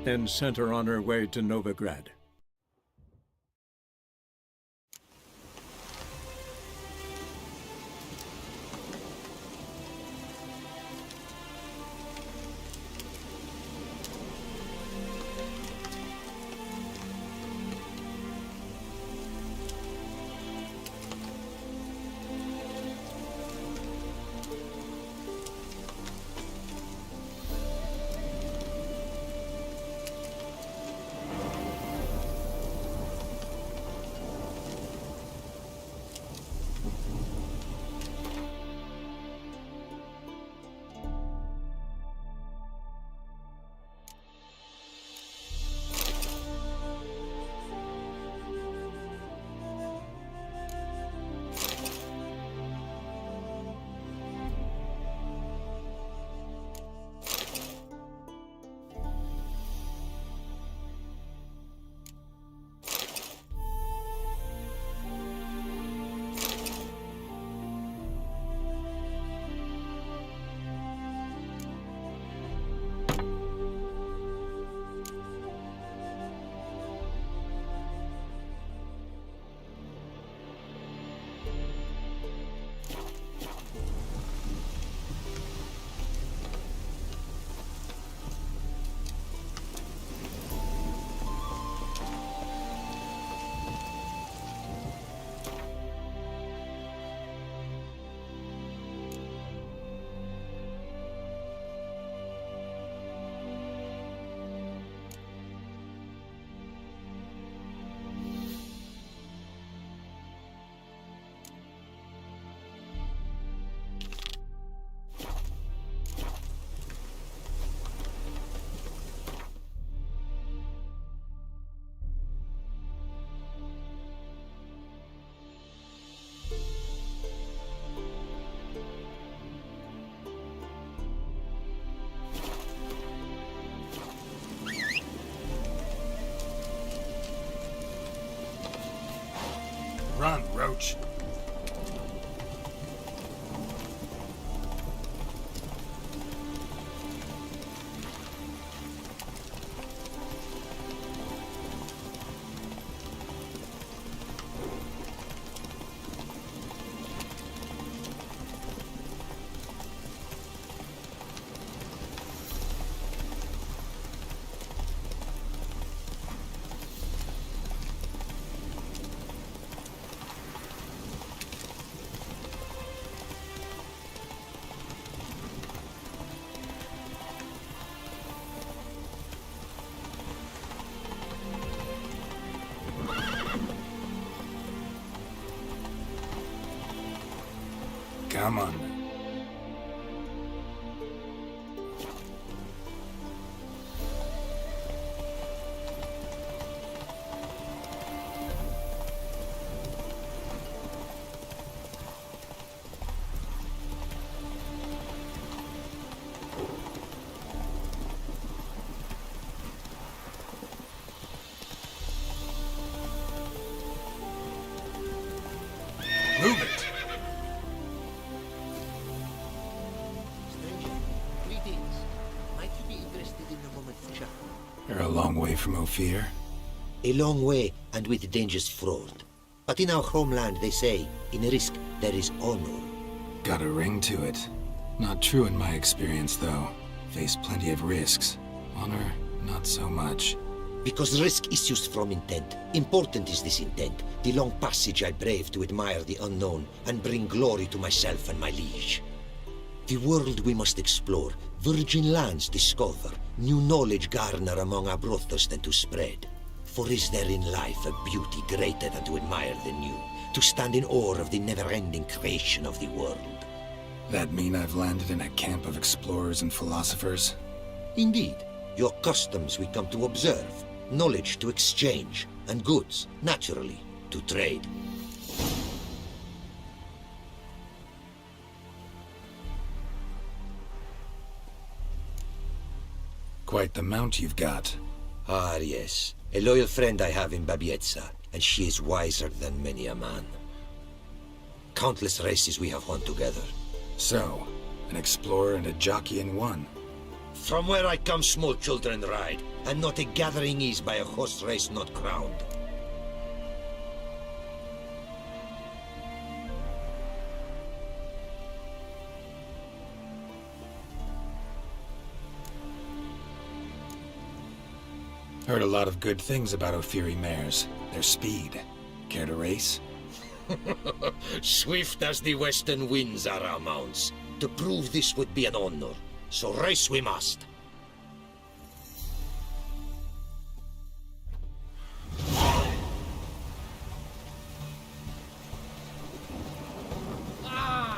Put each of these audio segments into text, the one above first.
and sent her on her way to Novigrad. Run, Roach. Come on. Move it! Greetings. Might you be interested in a moment of chat? You're a long way from Ophir. A long way, and with dangers fraught. But in our homeland, they say, in risk there is honor. Got a ring to it. Not true in my experience, though. Faced plenty of risks. Honor, not so much. Because risk issues from intent. Important is this intent. The long passage I brave to admire the unknown and bring glory to myself and my liege. The world we must explore, virgin lands discover, new knowledge garner among our brothers than to spread. For is there in life a beauty greater than to admire the new, to stand in awe of the never-ending creation of the world? That mean I've landed in a camp of explorers and philosophers? Indeed, your customs we come to observe, knowledge to exchange, and goods, naturally, to trade. Quite the mount you've got. Ah, yes. A loyal friend I have in Babietza, and she is wiser than many a man. Countless races we have won together. So, an explorer and a jockey in one. From where I come, small children ride, and not a gathering is by a horse race not crowned. Heard a lot of good things about Ophiri mares. Their speed. Care to race? Swift as the western winds are our mounts. To prove this would be an honor, so race we must.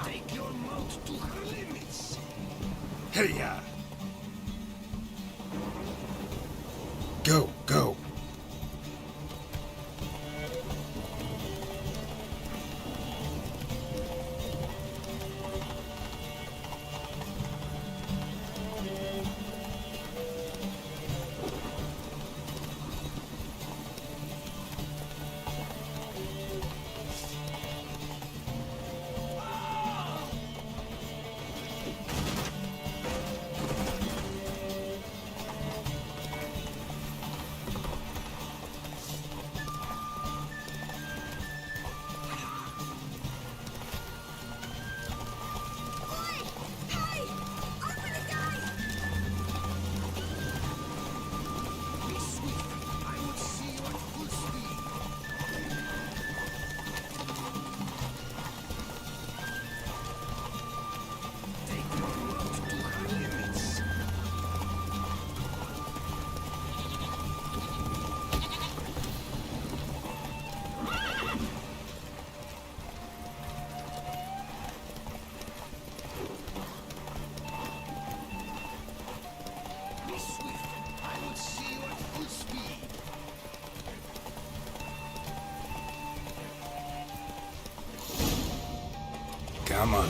Take your mount to her limits. Hey-ya! Go, go! Be swift. I will see you at full speed. Take your mount to her limits. Be swift. I will see you at full speed. Come on.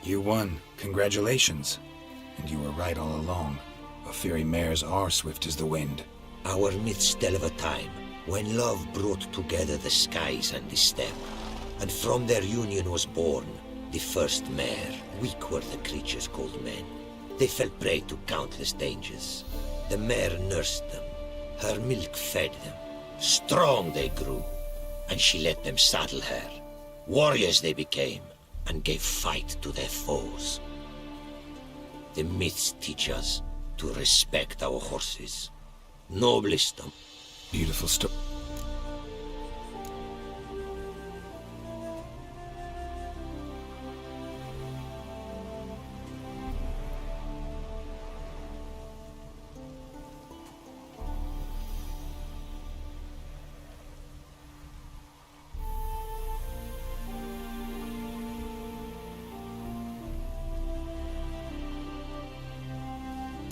You won. Congratulations. And you were right all along. Ophiri mares are swift as the wind. Our myths tell of a time when love brought together the skies and the steppe, and from their union was born the first mare. Weak were the creatures called men. They fell prey to countless dangers. The mare nursed them. Her milk fed them. Strong they grew, and she let them saddle her. Warriors they became, and gave fight to their foes. The myths teach us to respect our horses. Noblest them. Beautiful story.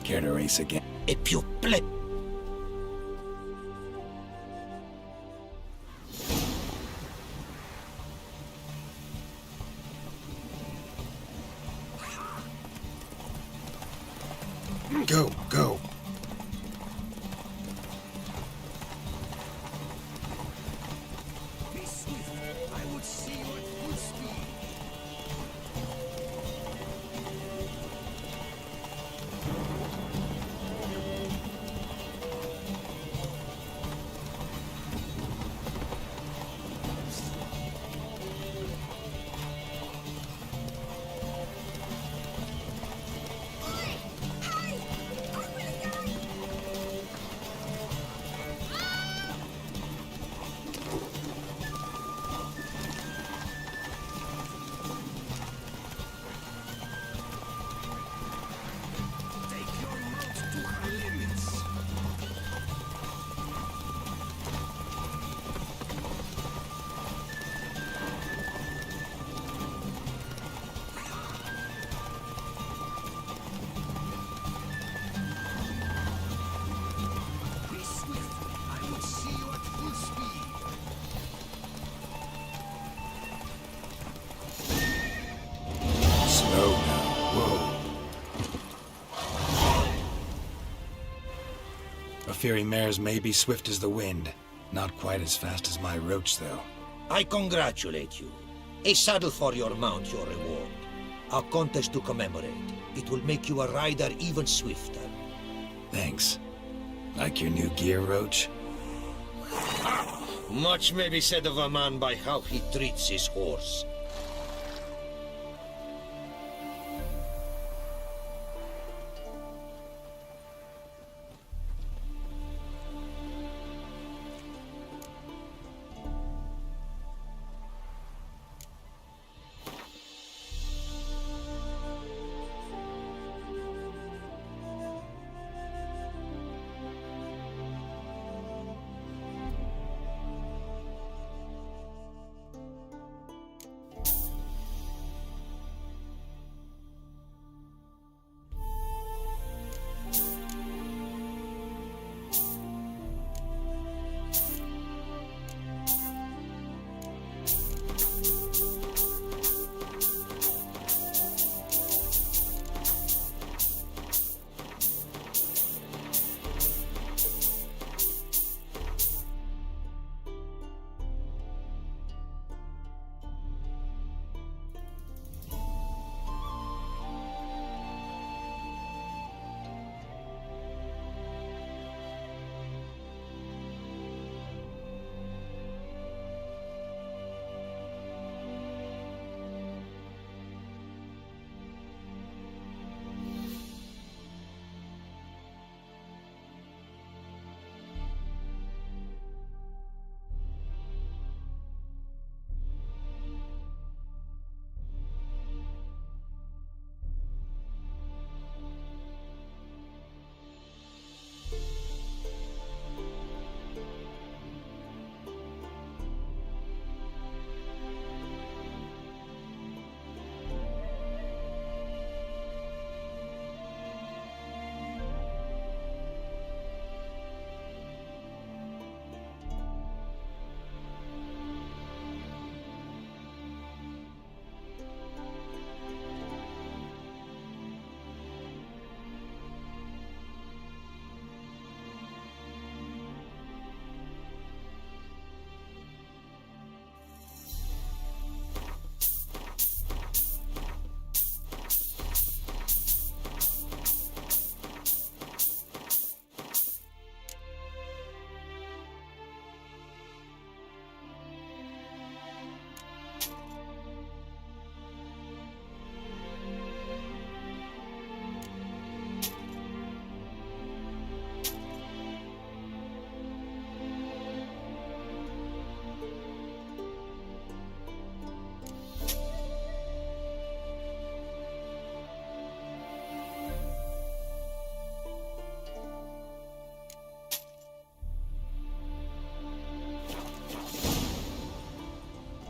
Care to race again? E più ple... Go, go! Be swift. I will see you at full speed. Take your mount to her limits. Be swift. I will see you at full speed. Slow now. Whoa. Ophiri mares may be swift as the wind. Not quite as fast as my roach, though. I congratulate you. A saddle for your mount, your reward. A contest to commemorate. It will make you a rider even swifter. Thanks. Like your new gear, Roach? Much may be said of a man by how he treats his horse.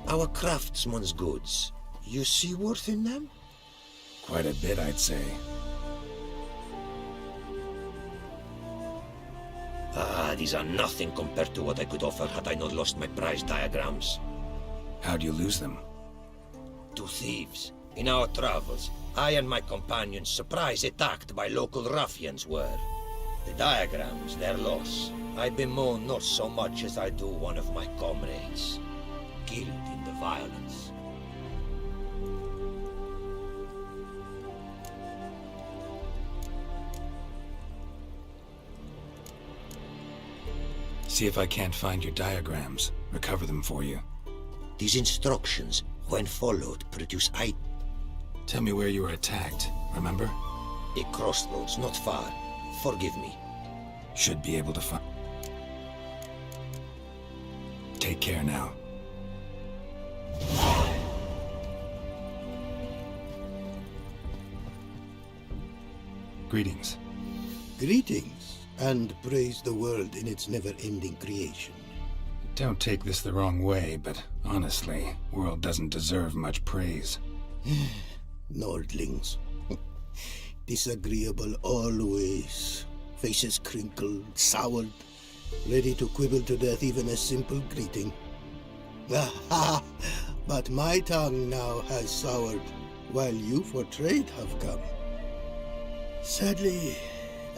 Our craftsman's goods. You see worth in them? Quite a bit, I'd say. These are nothing compared to what I could offer had I not lost my prize diagrams. How'd you lose them? To thieves. In our travels, I and my companions surprise attacked by local ruffians were. The diagrams, their loss. I bemoan not so much as I do one of my comrades. Killed in the violence. See if I can't find your diagrams. Recover them for you. These instructions, when followed, produce Tell me where you were attacked, remember? a crossroads not far. Forgive me. Should be able to find... Take care now. Greetings. Greetings, and praise the world in its never-ending creation. Don't take this the wrong way, but honestly, world doesn't deserve much praise. Nordlings. Disagreeable always. Faces crinkled, soured, ready to quibble to death even a simple greeting. Aha! But my tongue now has soured, while you for trade have come. Sadly,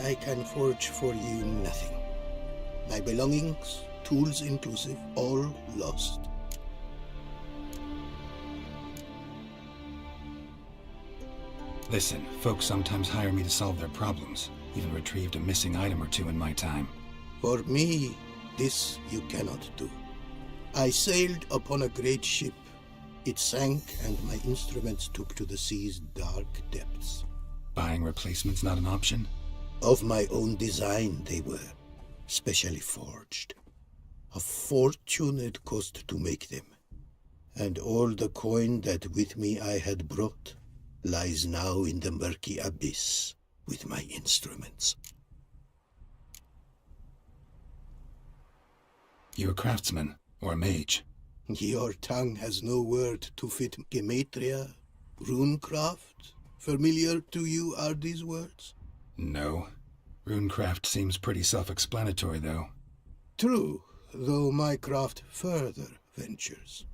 I can forge for you nothing. My belongings, tools inclusive, all lost. Listen, folks sometimes hire me to solve their problems. Even retrieved a missing item or two in my time. For me, this you cannot do. I sailed upon a great ship. It sank, and my instruments took to the sea's dark depths. Buying replacements not an option? Of my own design they were, specially forged. A fortune it cost to make them. And all the coin that with me I had brought lies now in the murky abyss with my instruments. You a craftsman, or a mage? Your tongue has no word to fit gematria, runecraft. Familiar to you are these words? No. Runecraft seems pretty self-explanatory, though. True, though my craft further ventures.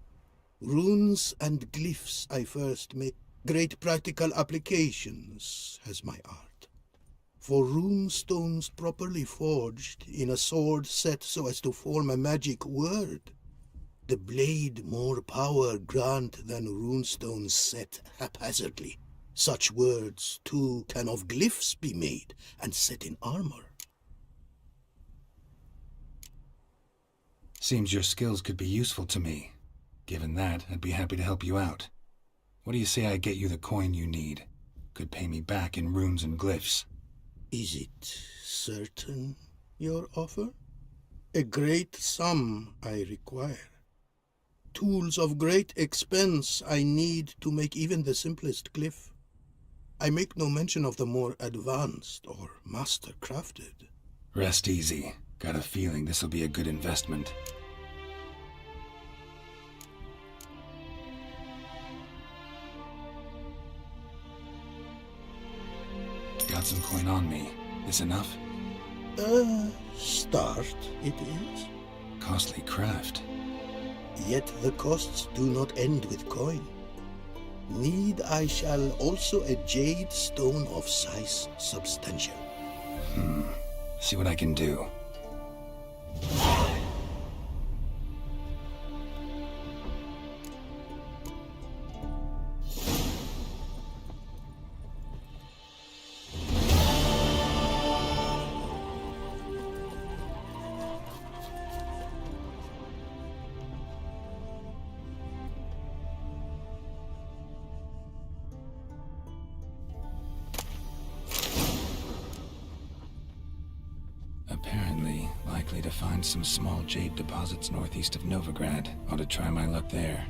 Runes and glyphs I first make. Great practical applications has my art. For rune stones properly forged in a sword set so as to form a magic word, the blade more power grant than runestones set haphazardly. Such words, too, can of glyphs be made and set in armor. Seems your skills could be useful to me. Given that, I'd be happy to help you out. What do you say I get you the coin you need? Could pay me back in runes and glyphs. Is it certain, your offer? A great sum I require. Tools of great expense I need to make even the simplest glyph. I make no mention of the more advanced or master-crafted. Rest easy. Got a feeling this'll be a good investment. Got some coin on me. This enough? Start it is. Costly craft. Yet the costs do not end with coin. Need I shall also a jade stone of size substantial. See what I can do. Apparently, likely to find some small jade deposits northeast of Novigrad. Ought to try my luck there.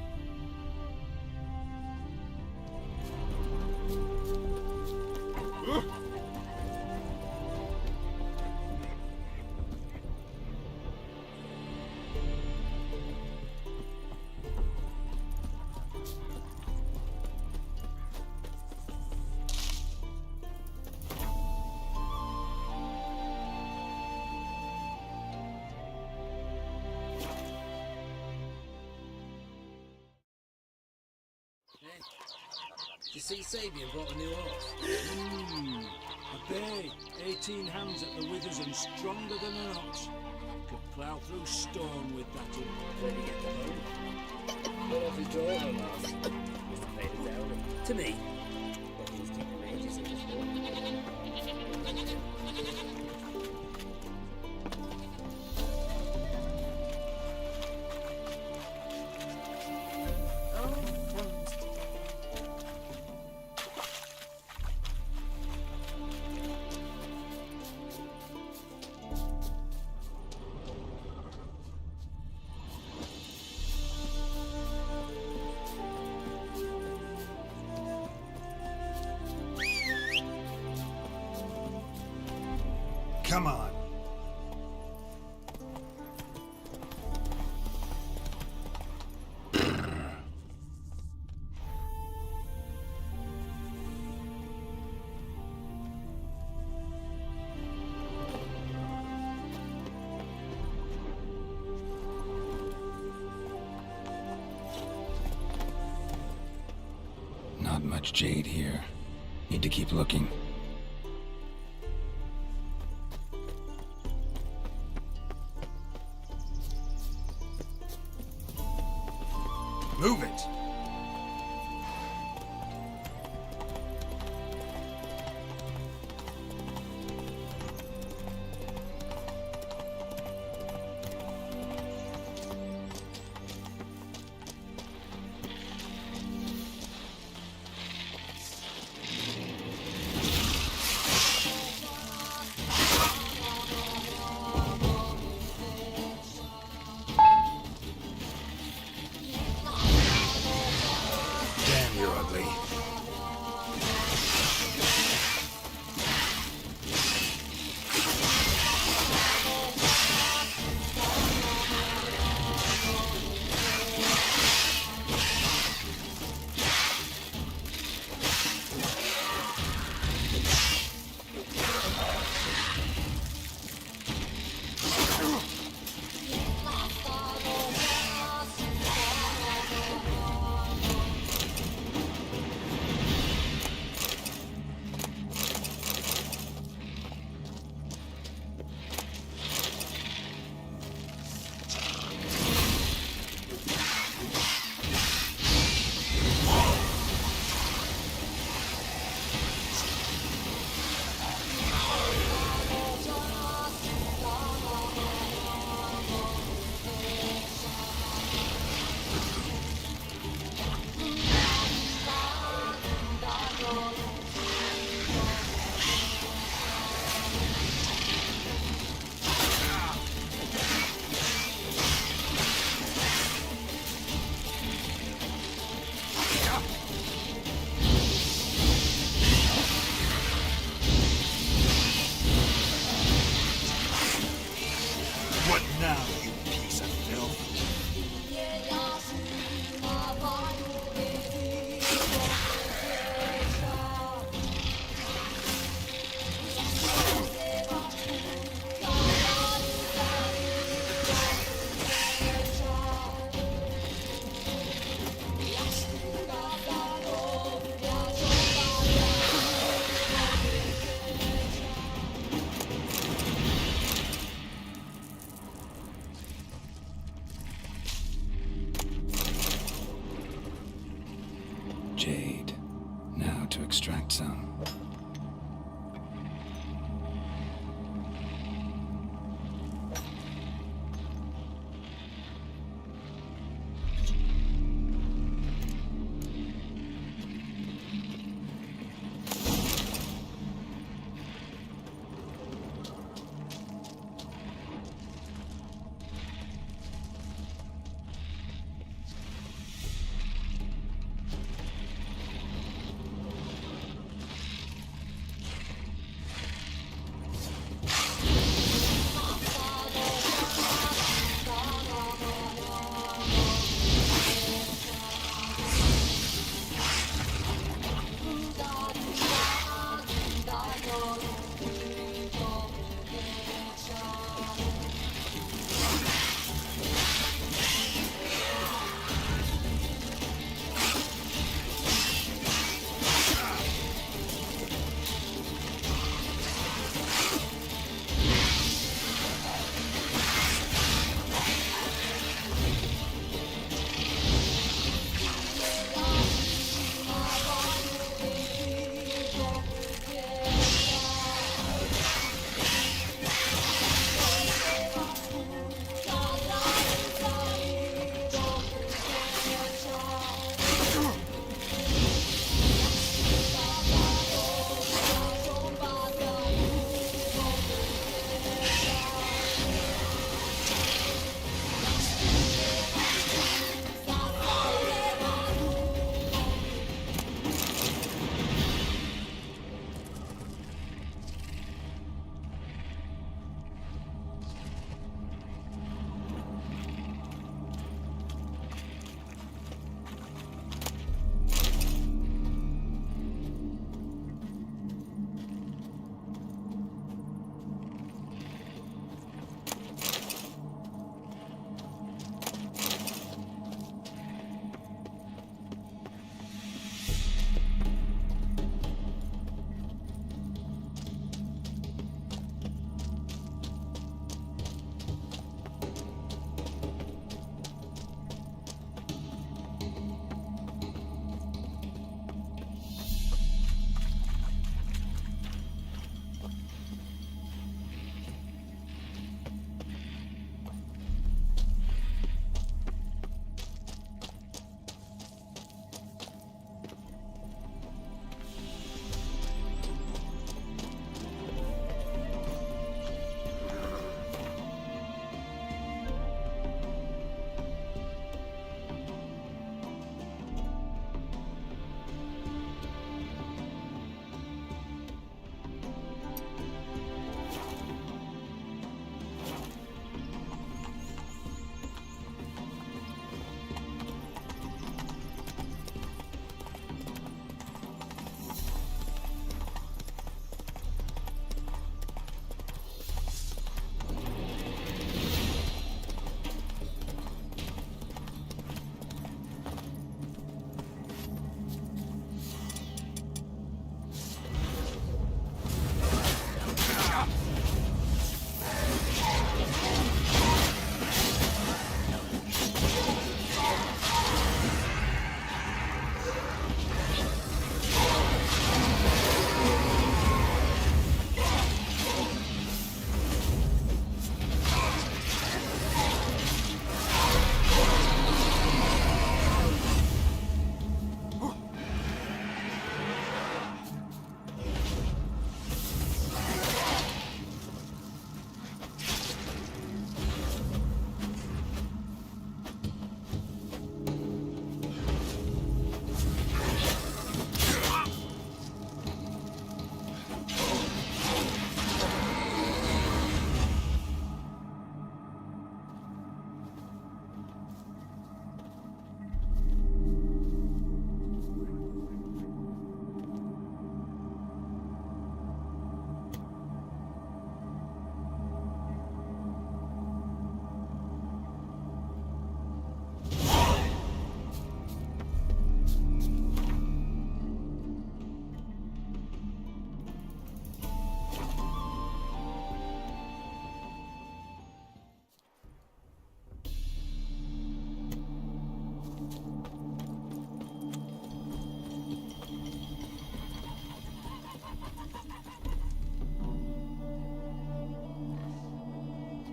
Did you see Sabian brought a new horse? A bay, 18 hands at the withers and stronger than an ox. Could plough through stone with that. Where did he get the load? Got off his daughter last. Must have paid his dowry. To me. But he was keeping mages in his home. Come on. Not much jade here. Need to keep looking. Move it!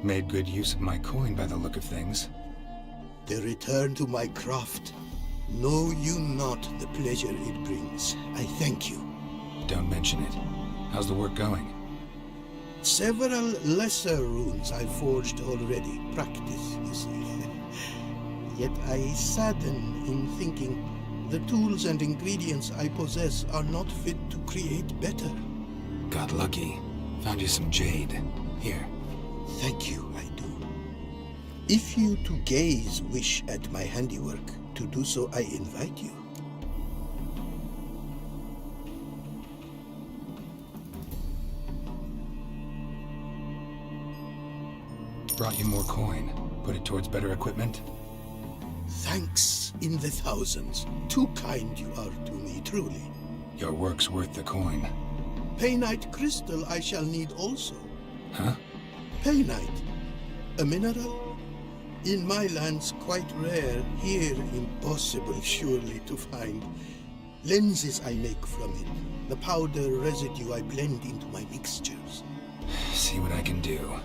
Made good use of my coin by the look of things. The return to my craft. Know you not the pleasure it brings. I thank you. Don't mention it. How's the work going? Several lesser runes I've forged already. Practice, you see. Yet I sadden in thinking the tools and ingredients I possess are not fit to create better. Got lucky. Found you some jade. Here. Thank you, I do. If you to gaze wish at my handiwork, to do so I invite you. Brought you more coin. Put it towards better equipment? Thanks in the thousands. Too kind you are to me, truly. Your work's worth the coin. Painite crystal I shall need also. Huh? Painite, a mineral? In my lands quite rare, here impossible surely to find. Lenses I make from it, the powder residue I blend into my mixtures. See what I can do.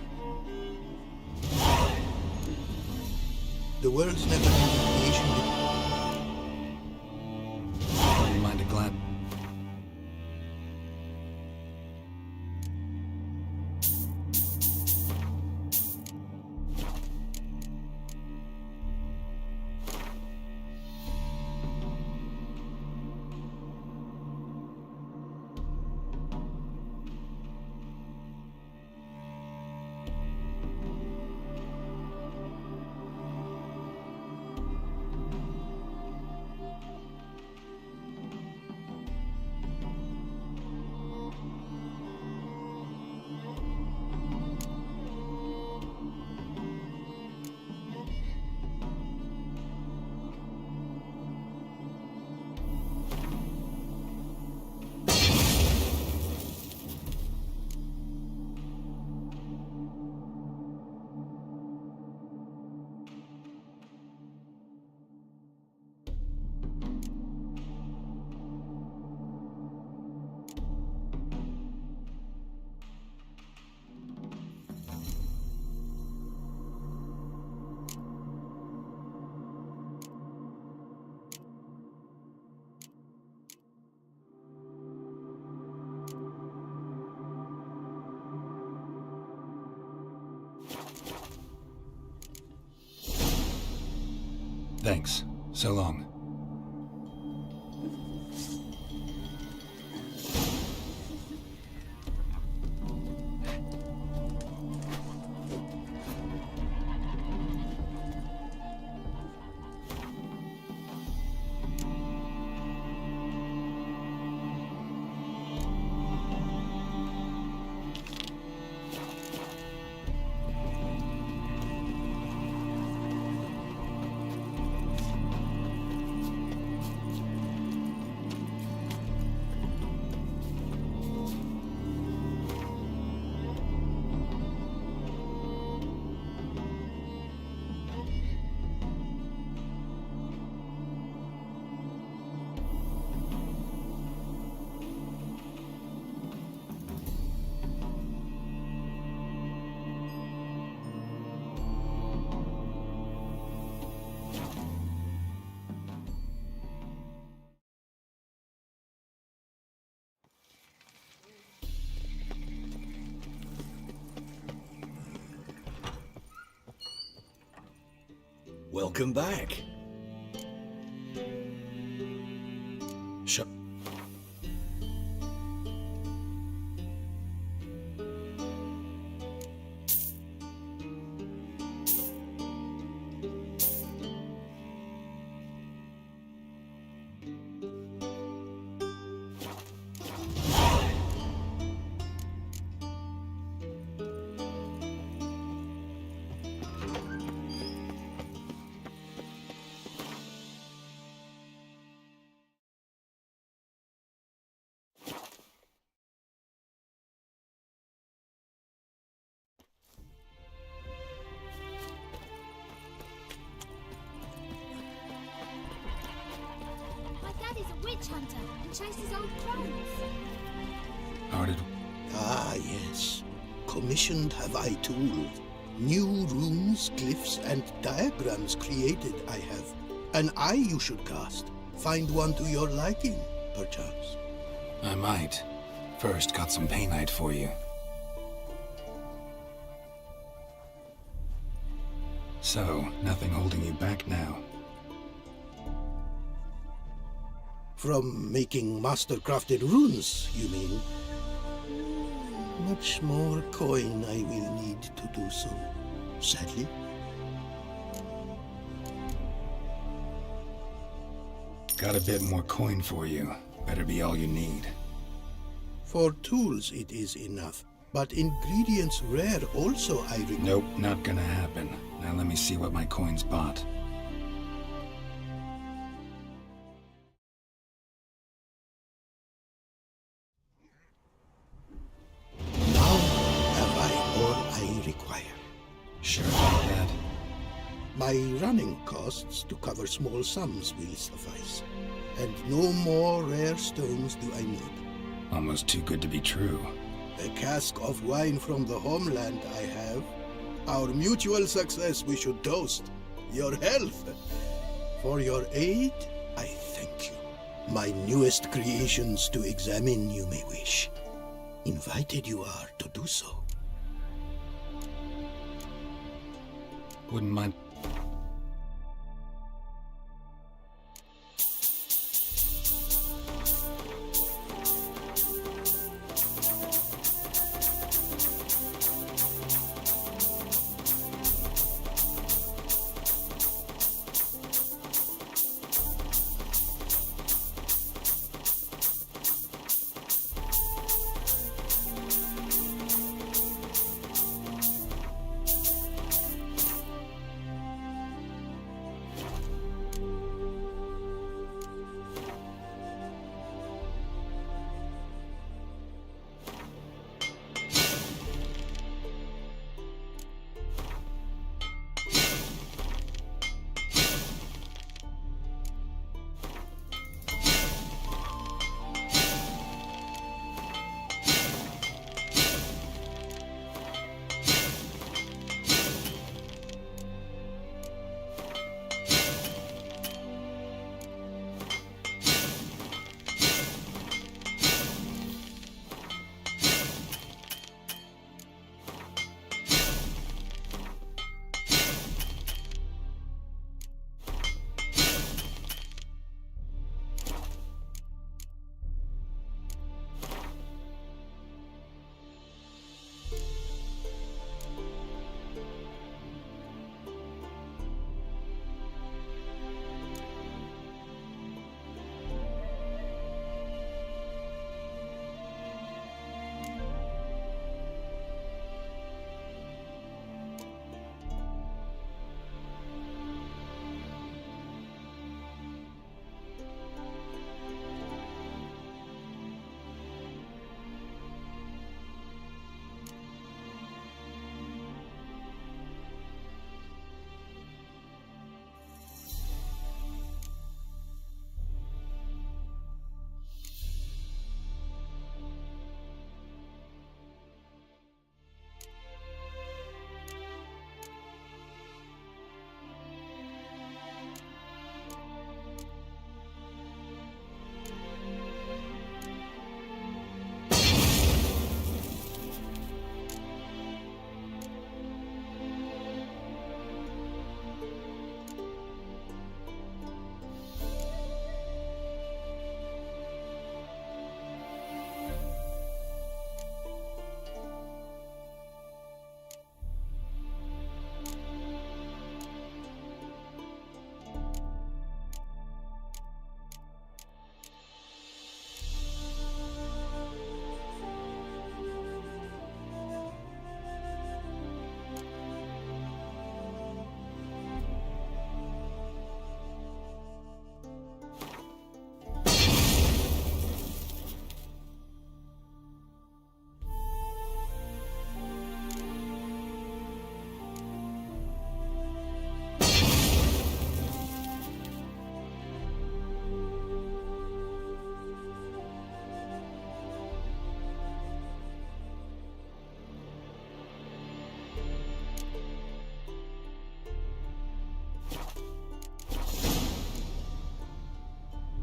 The world's never been creation. Wouldn't mind a glad. Thanks. So long. Welcome back. Shut. Dad is a witch hunter and chases old crones. How did... Ah, yes. Commissioned have I tool. New runes, glyphs, and diagrams created I have. An eye you should cast. Find one to your liking, perchance. I might. First, got some painite for you. So, nothing holding you back now. From making master-crafted runes, you mean? Much more coin I will need to do so, sadly. Got a bit more coin for you. Better be all you need. For tools it is enough, but ingredients rare also I require. Nope, not gonna happen. Now let me see what my coins bought. Now have I all I require. Sure about that? My running costs to cover small sums will suffice. And no more rare stones do I need. Almost too good to be true. A cask of wine from the homeland I have. Our mutual success we should toast. Your health. For your aid, I thank you. My newest creations to examine you may wish. Invited you are to do so. Wouldn't mind.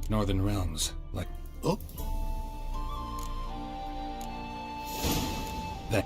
Northern realms, like Oh, that.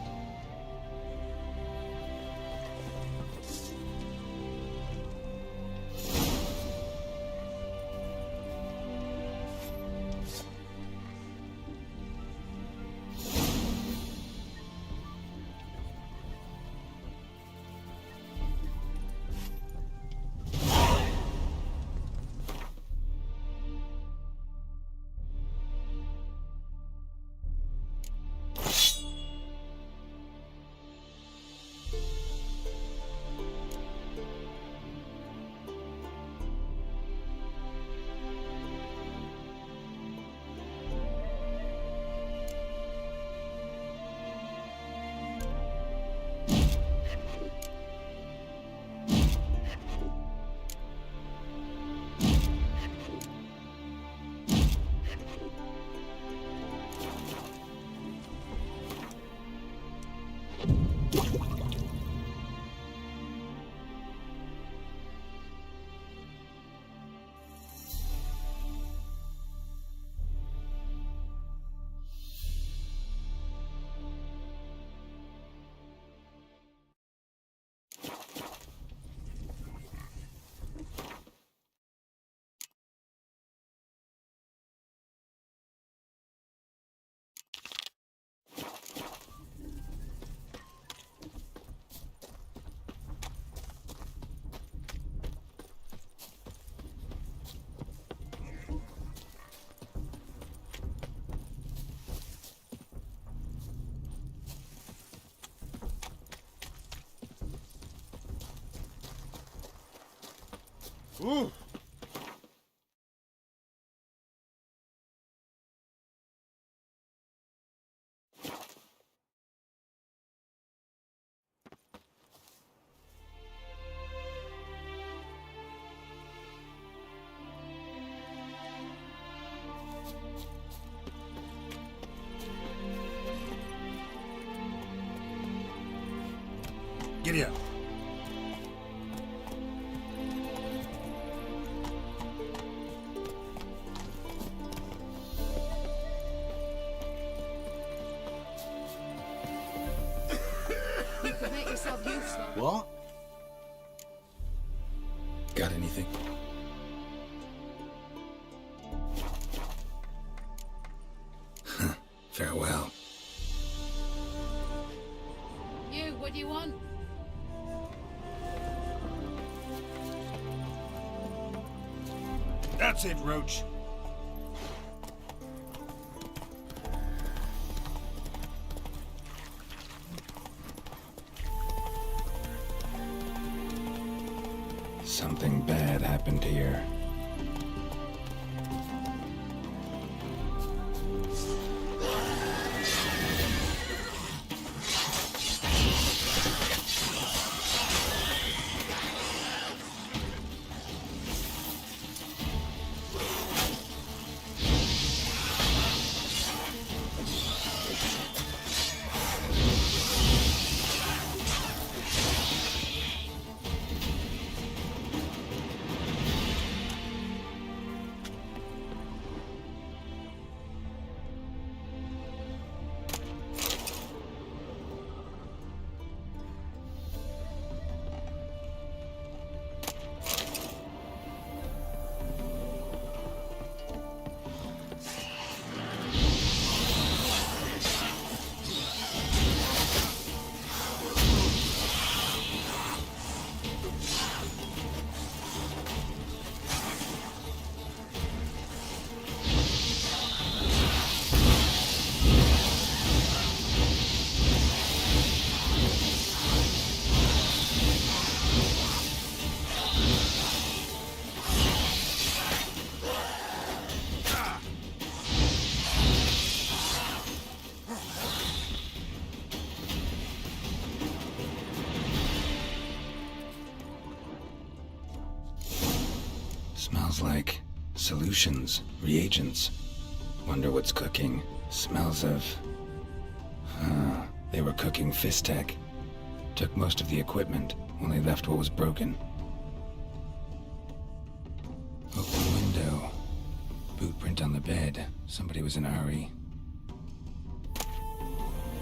ooh. Giddy up. You could make yourself useful. What? Got anything? Farewell. You, what do you want? That's it, Roach. Something bad happened here. Smells like solutions, reagents. Wonder what's cooking. Smells of... they were cooking Fistech. Took most of the equipment, only left what was broken. Open window. bed. Somebody was in a hurry.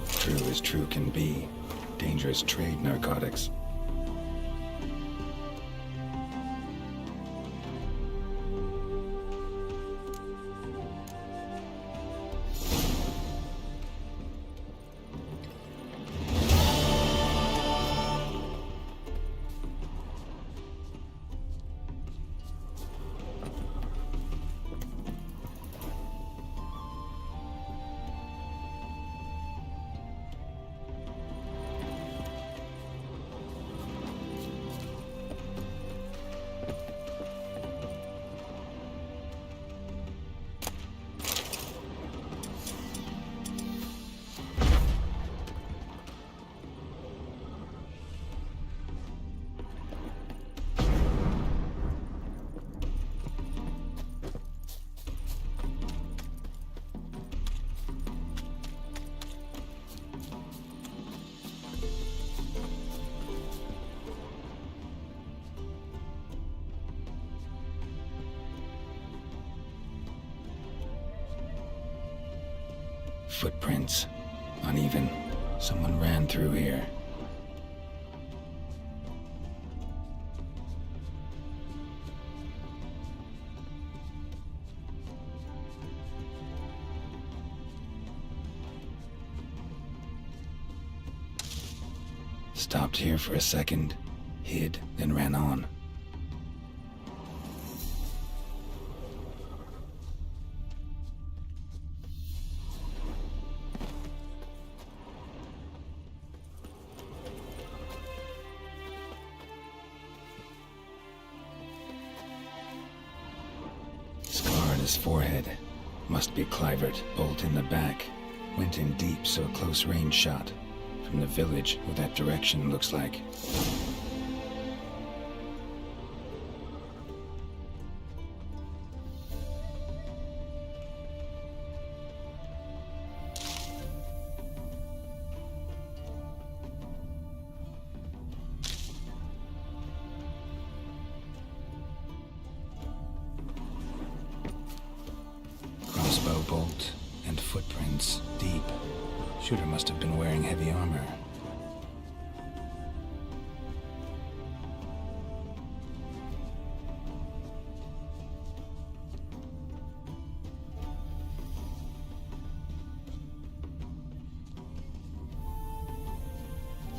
True as true can be. Dangerous trade, narcotics. Footprints. Uneven. Someone ran through here. Stopped here for a second, hid, then ran on. Scar on his forehead. Must be Clivert. Bolt in the back. Went in deep, so a close range shot. From the village, what that direction looks like. Crossbow bolt and footprints deep. Shooter must have been wearing heavy armor.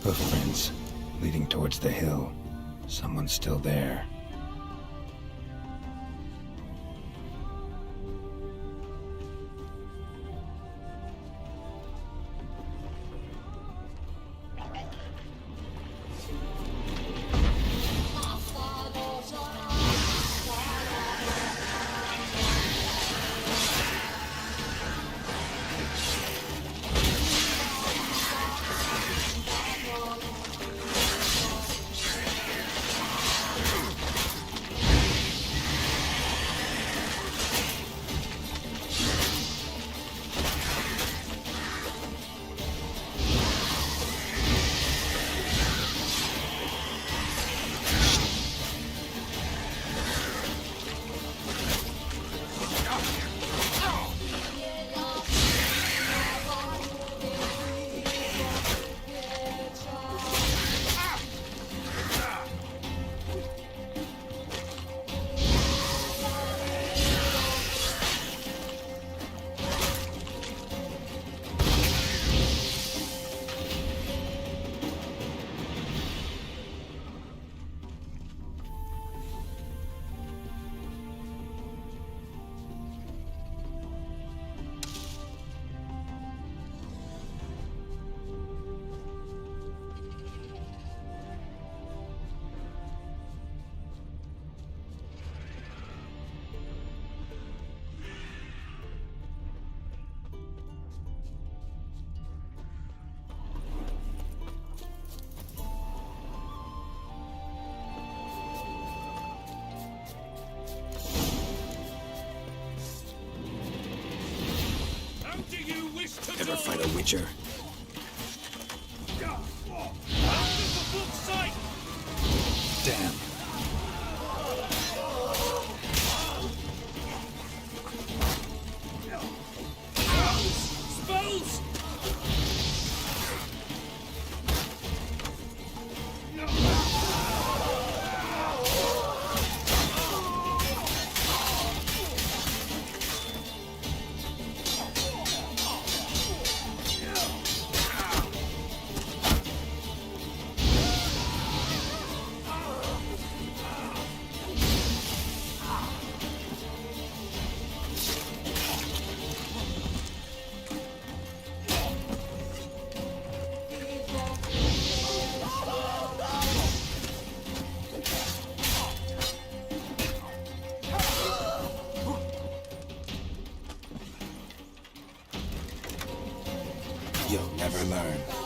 Hoofprints leading towards the hill. Someone's still there. Ever fight a Witcher? Damn. never learn.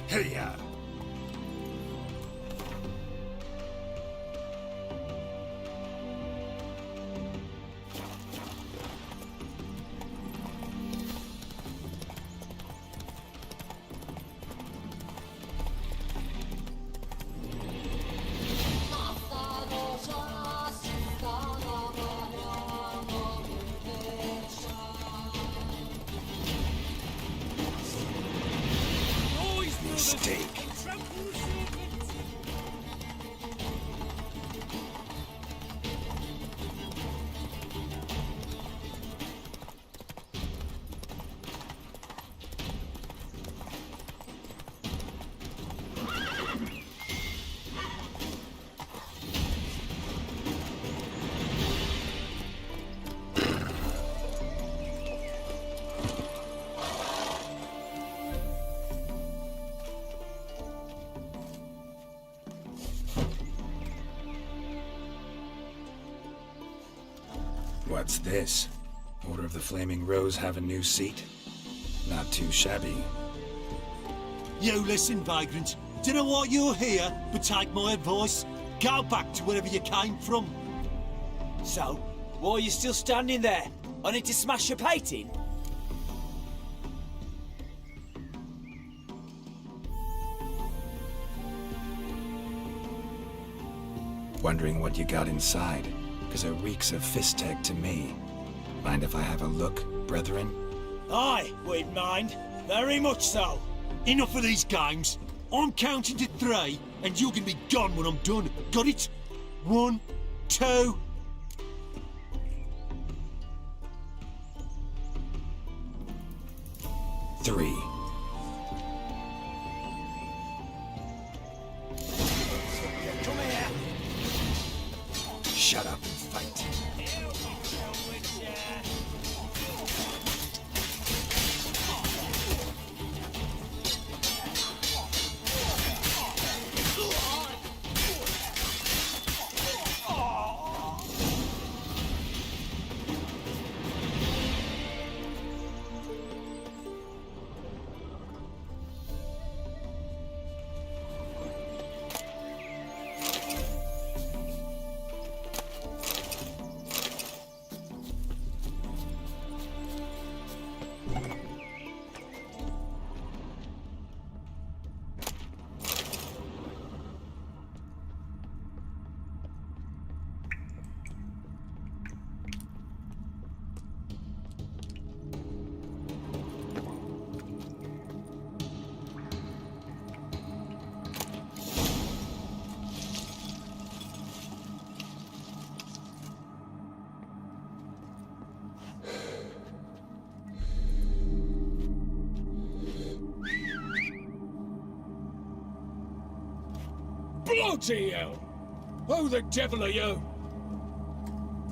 Hey-ya! Mistake. What's this? Order of the Flaming Rose have a new seat? Not too shabby. You listen, vagrant. Do you know what you're here, but take my advice. Go back to wherever you came from. So, why are you still standing there? I need to smash your painting? Wondering what you got inside? Because it reeks of Fistech to me. Mind if I have a look, brethren? Aye, we'd mind. Very much so. Enough of these games. I'm counting to 3, and you can be gone when I'm done. Got it? 1, 2... 3. Shut up and fight. Bloody hell! Who the devil are you?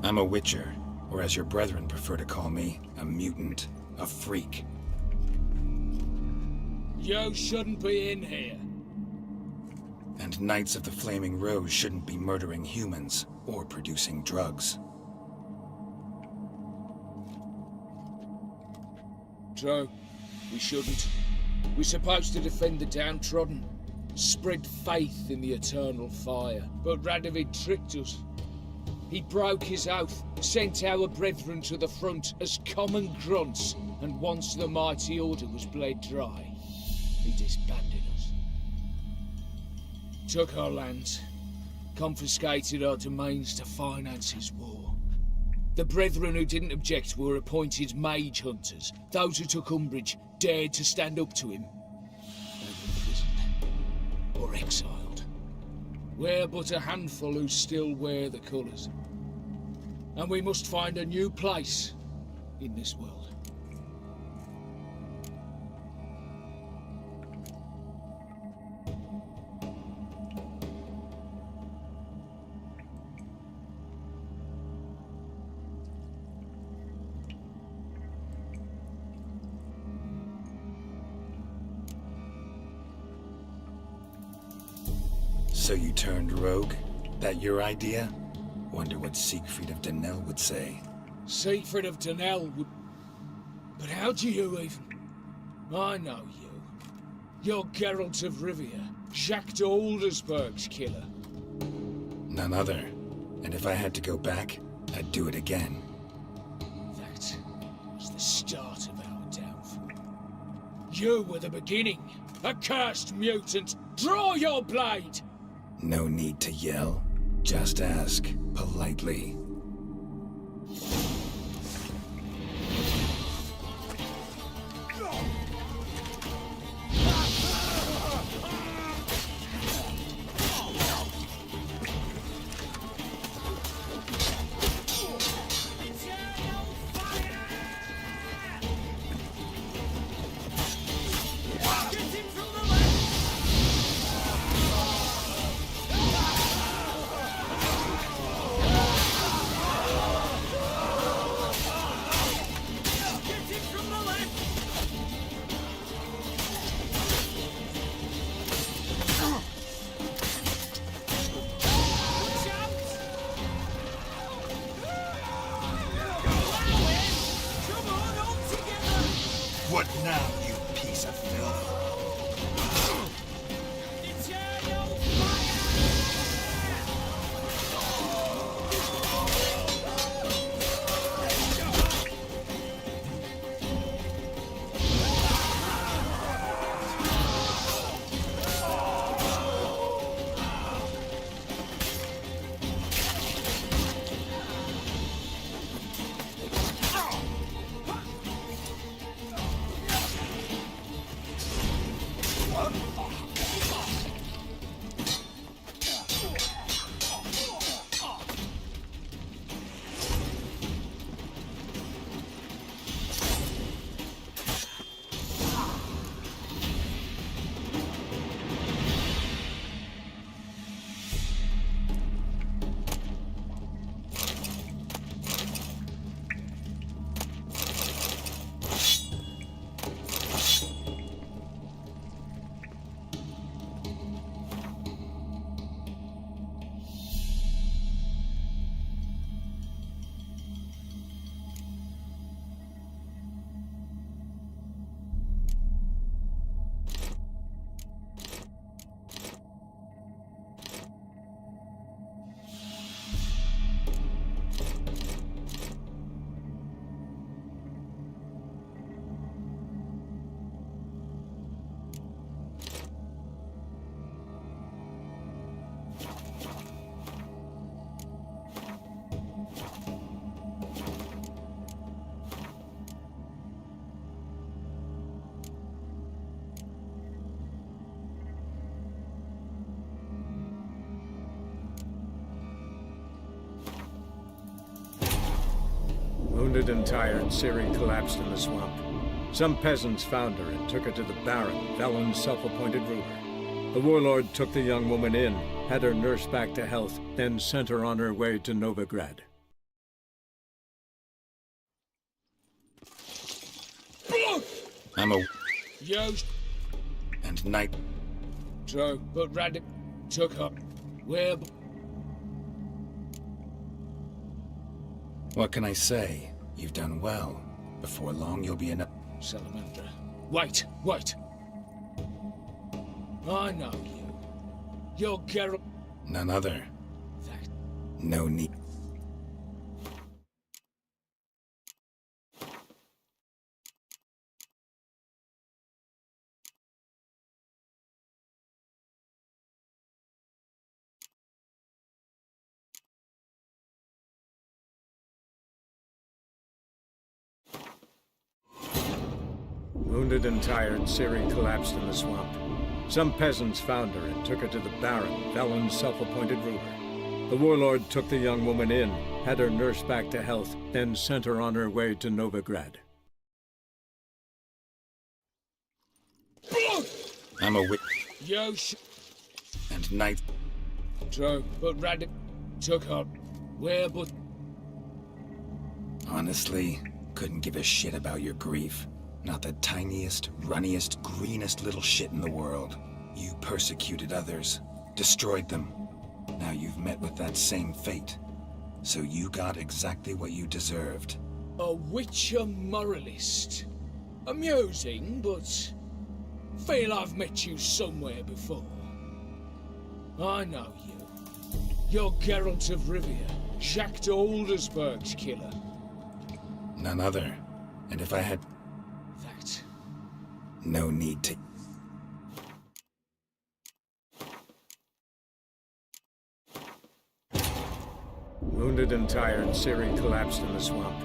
I'm a Witcher, or as your brethren prefer to call me, a mutant, a freak. You shouldn't be in here. And Knights of the Flaming Rose shouldn't be murdering humans or producing drugs. True. We shouldn't. We're supposed to defend the downtrodden. Spread faith in the eternal fire. But Radovid tricked us. He broke his oath, sent our brethren to the front as common grunts, and once the mighty order was bled dry, he disbanded us. Took our lands, confiscated our domains to finance his war. The brethren who didn't object were appointed mage hunters. Those who took umbrage dared to stand up to him. They were imprisoned or exiled. We're but a handful who still wear the colours. And we must find a new place in this world. So you turned rogue? That your idea? Wonder what Siegfried of Denel would say. Siegfried of Denel would... But how do you even... I know you. You're Geralt of Rivia, Jacques de Aldersberg's killer. None other. And if I had to go back, I'd do it again. That was the start of our downfall. You were the beginning. Accursed mutant! Draw your blade! No need to yell. Just ask, politely. Wounded and tired, Ciri collapsed in the swamp. Some peasants found her and took her to the Baron, Velen's self-appointed ruler. The warlord took the young woman in, had her nursed back to health, then sent her on her way to Novigrad. I'm a... Yo, and night... true, but Rad took up. Where? What can I say? You've done well. Before long, you'll be enough. Salamander. Wait. I know you. You're Geralt. None other. That. No need. Wounded and tired, Ciri collapsed in the swamp. Some peasants found her and took her to the Baron, Velen's self-appointed ruler. The warlord took the young woman in, had her nursed back to health, then sent her on her way to Novigrad. I'm a wit... Yo, and night... true, but Rad took up. Where but... Honestly, couldn't give a shit about your grief. Not the tiniest, runniest, greenest little shit in the world. You persecuted others, destroyed them. Now you've met with that same fate. So you got exactly what you deserved. A witcher moralist. Amusing, but... feel I've met you somewhere before. I know you. You're Geralt of Rivia, Jacques de Aldersberg's killer. None other. And if I had... That. no need to... Wounded and tired, Ciri collapsed in the swamp.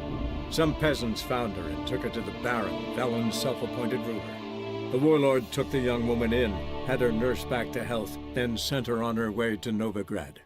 Some peasants found her and took her to the Baron, Velen's self-appointed ruler. The warlord took the young woman in, had her nursed back to health, then sent her on her way to Novigrad.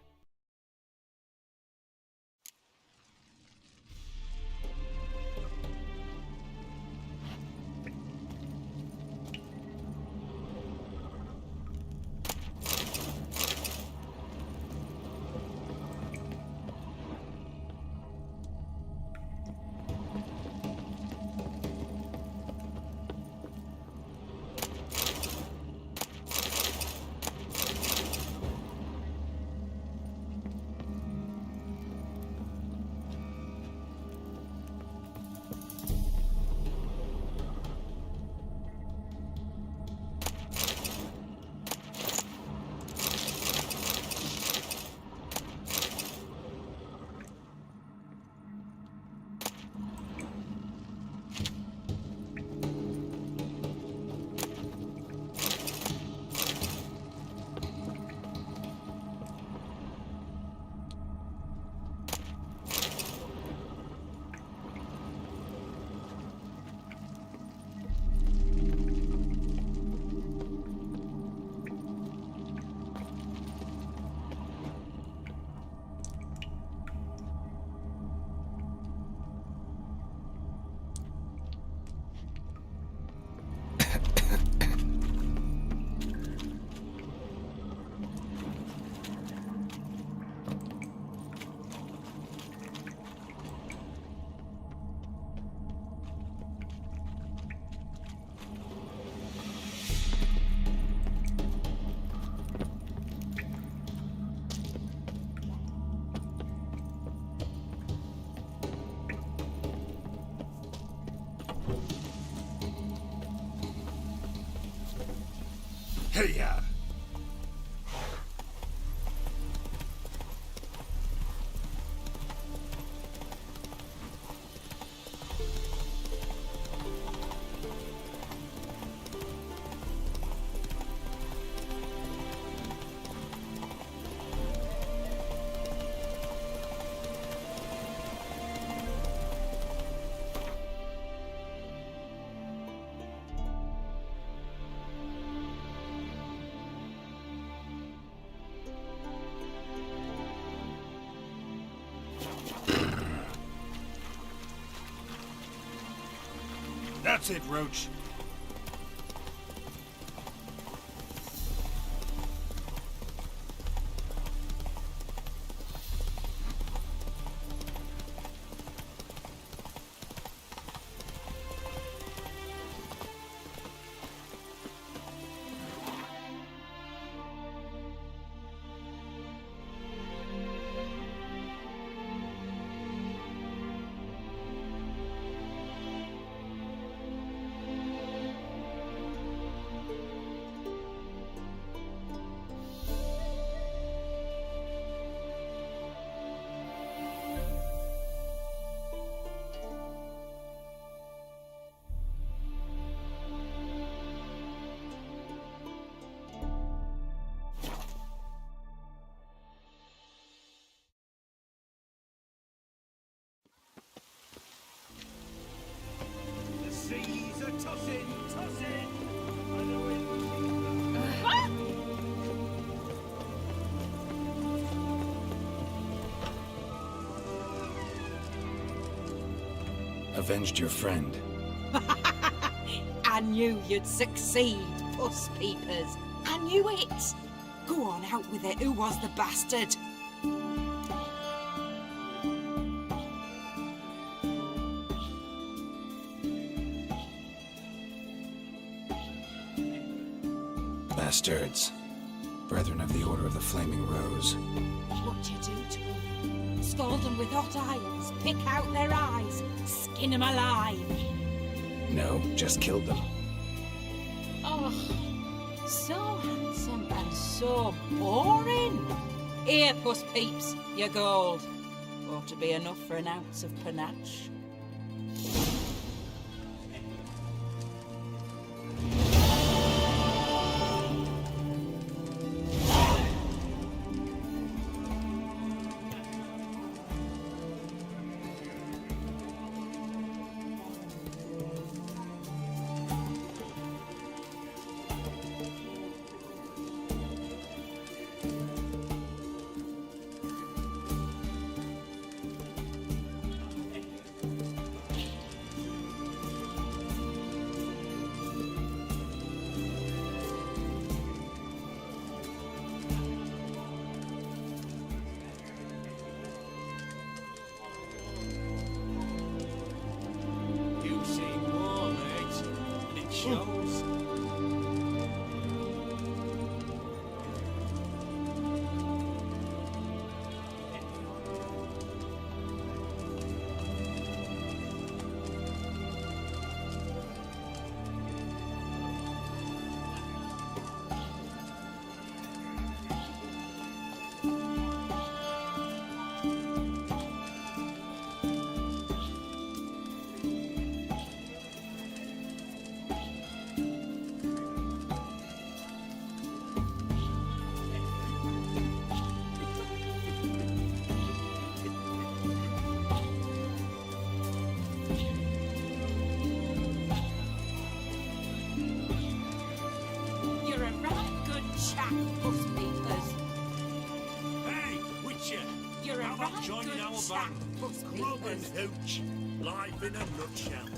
Hey-ya! That's it, Roach. The seas are tossing, tossing. Avenged your friend. I knew you'd succeed, Puss Peepers. I knew it. Go on out with it. Who was the bastard? Bastards. Brethren of the Order of the Flaming Rose. What'd you do to them? Scald them with hot irons, pick out their eyes, skin them alive. No, just killed them. Oh, so handsome and so boring. Here, Puss Peeps, your gold. Ought to be enough for an ounce of panache. You've seen more, mate, and it shows. You're a right good chap, Puss Peepers. Hey, Witcher! You're a How about right joining good our chap, band? Puss Grub and Peepers. hooch. Life in a nutshell.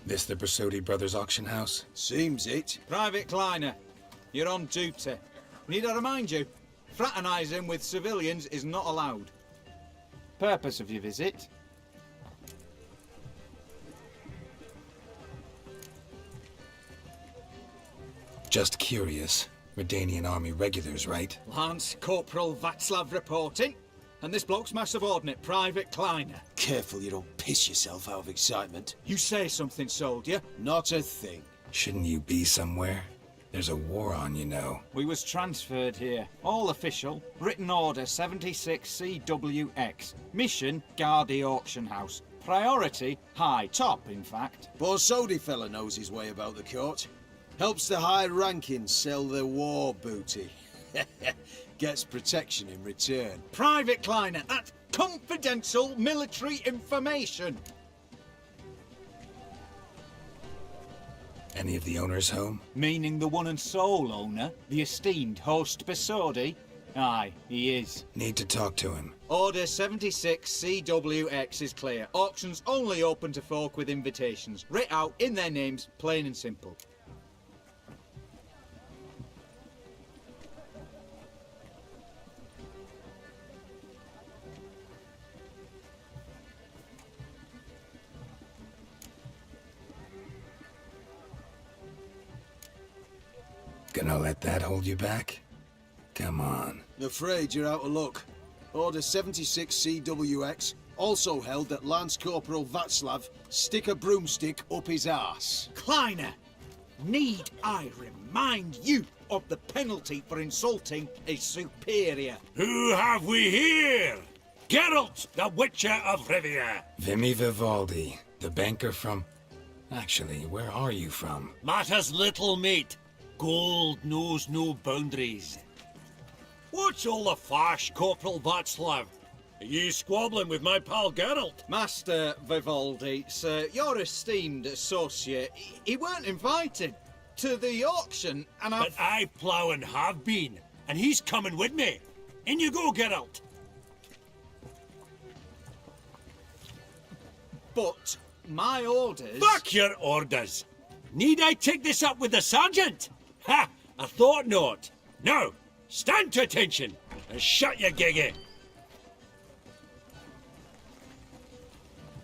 This the Brasodi Brothers auction house? Seems it. Private Kleiner, you're on duty. Need I remind you, fraternising with civilians is not allowed. Purpose of your visit? Just curious. Redanian army regulars, right? Lance Corporal Václav reporting. And this bloke's my subordinate, Private Kleiner. Careful you don't piss yourself out of excitement. You say something, soldier. Not a thing. Shouldn't you be somewhere? There's a war on, you know. We was transferred here. All official. Written order 76 CWX. Mission, guard the auction house. Priority, high. Top, in fact. Borsodi fella knows his way about the court. Helps the high rankings sell their war booty. Gets protection in return. Private Kleiner, that's confidential military information. Any of the owners home? Meaning the one and sole owner, the esteemed host Borsodi? Aye, he is. Need to talk to him. Order 76 CWX is clear. Auctions only open to folk with invitations. Writ out in their names, plain and simple. Gonna let that hold you back? Come on. Afraid you're out of luck. Order 76 CWX also held that Lance Corporal Václav stick a broomstick up his arse. Kleiner, need I remind you of the penalty for insulting a superior? Who have we here? Geralt, the Witcher of Rivia. Vimy Vivaldi, the banker from... Actually, where are you from? Matters little, mate. Gold knows no boundaries. What's all the fash, Corporal Václav? Are you squabbling with my pal Geralt? Master Vivaldi, sir, your esteemed associate, he weren't invited to the auction, and But I plough and have been, and he's coming with me. In you go, Geralt. But my orders... Fuck your orders! Need I take this up with the sergeant? Ha! I thought not. Now, stand to attention and shut your giggy.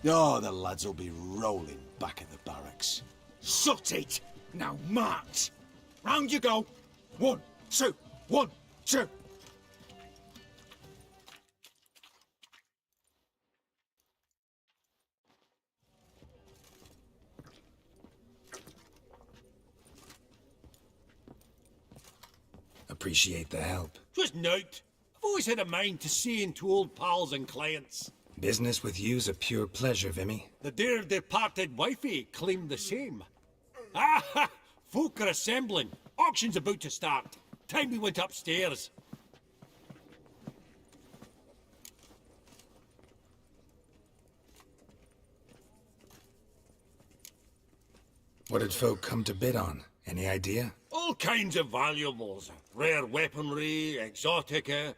Oh, the lads will be rolling back at the barracks. Shut it! Now march! Round you go! 1, 2, 1, 2! Appreciate the help. Just note, I've always had a mind to seeing to old pals and clients. Business with you's a pure pleasure, Vimy. The dear departed wifey claimed the same. Ah, folk are assembling. Auction's about to start. Time we went upstairs. What did folk come to bid on? Any idea? All kinds of valuables. Rare weaponry, exotica.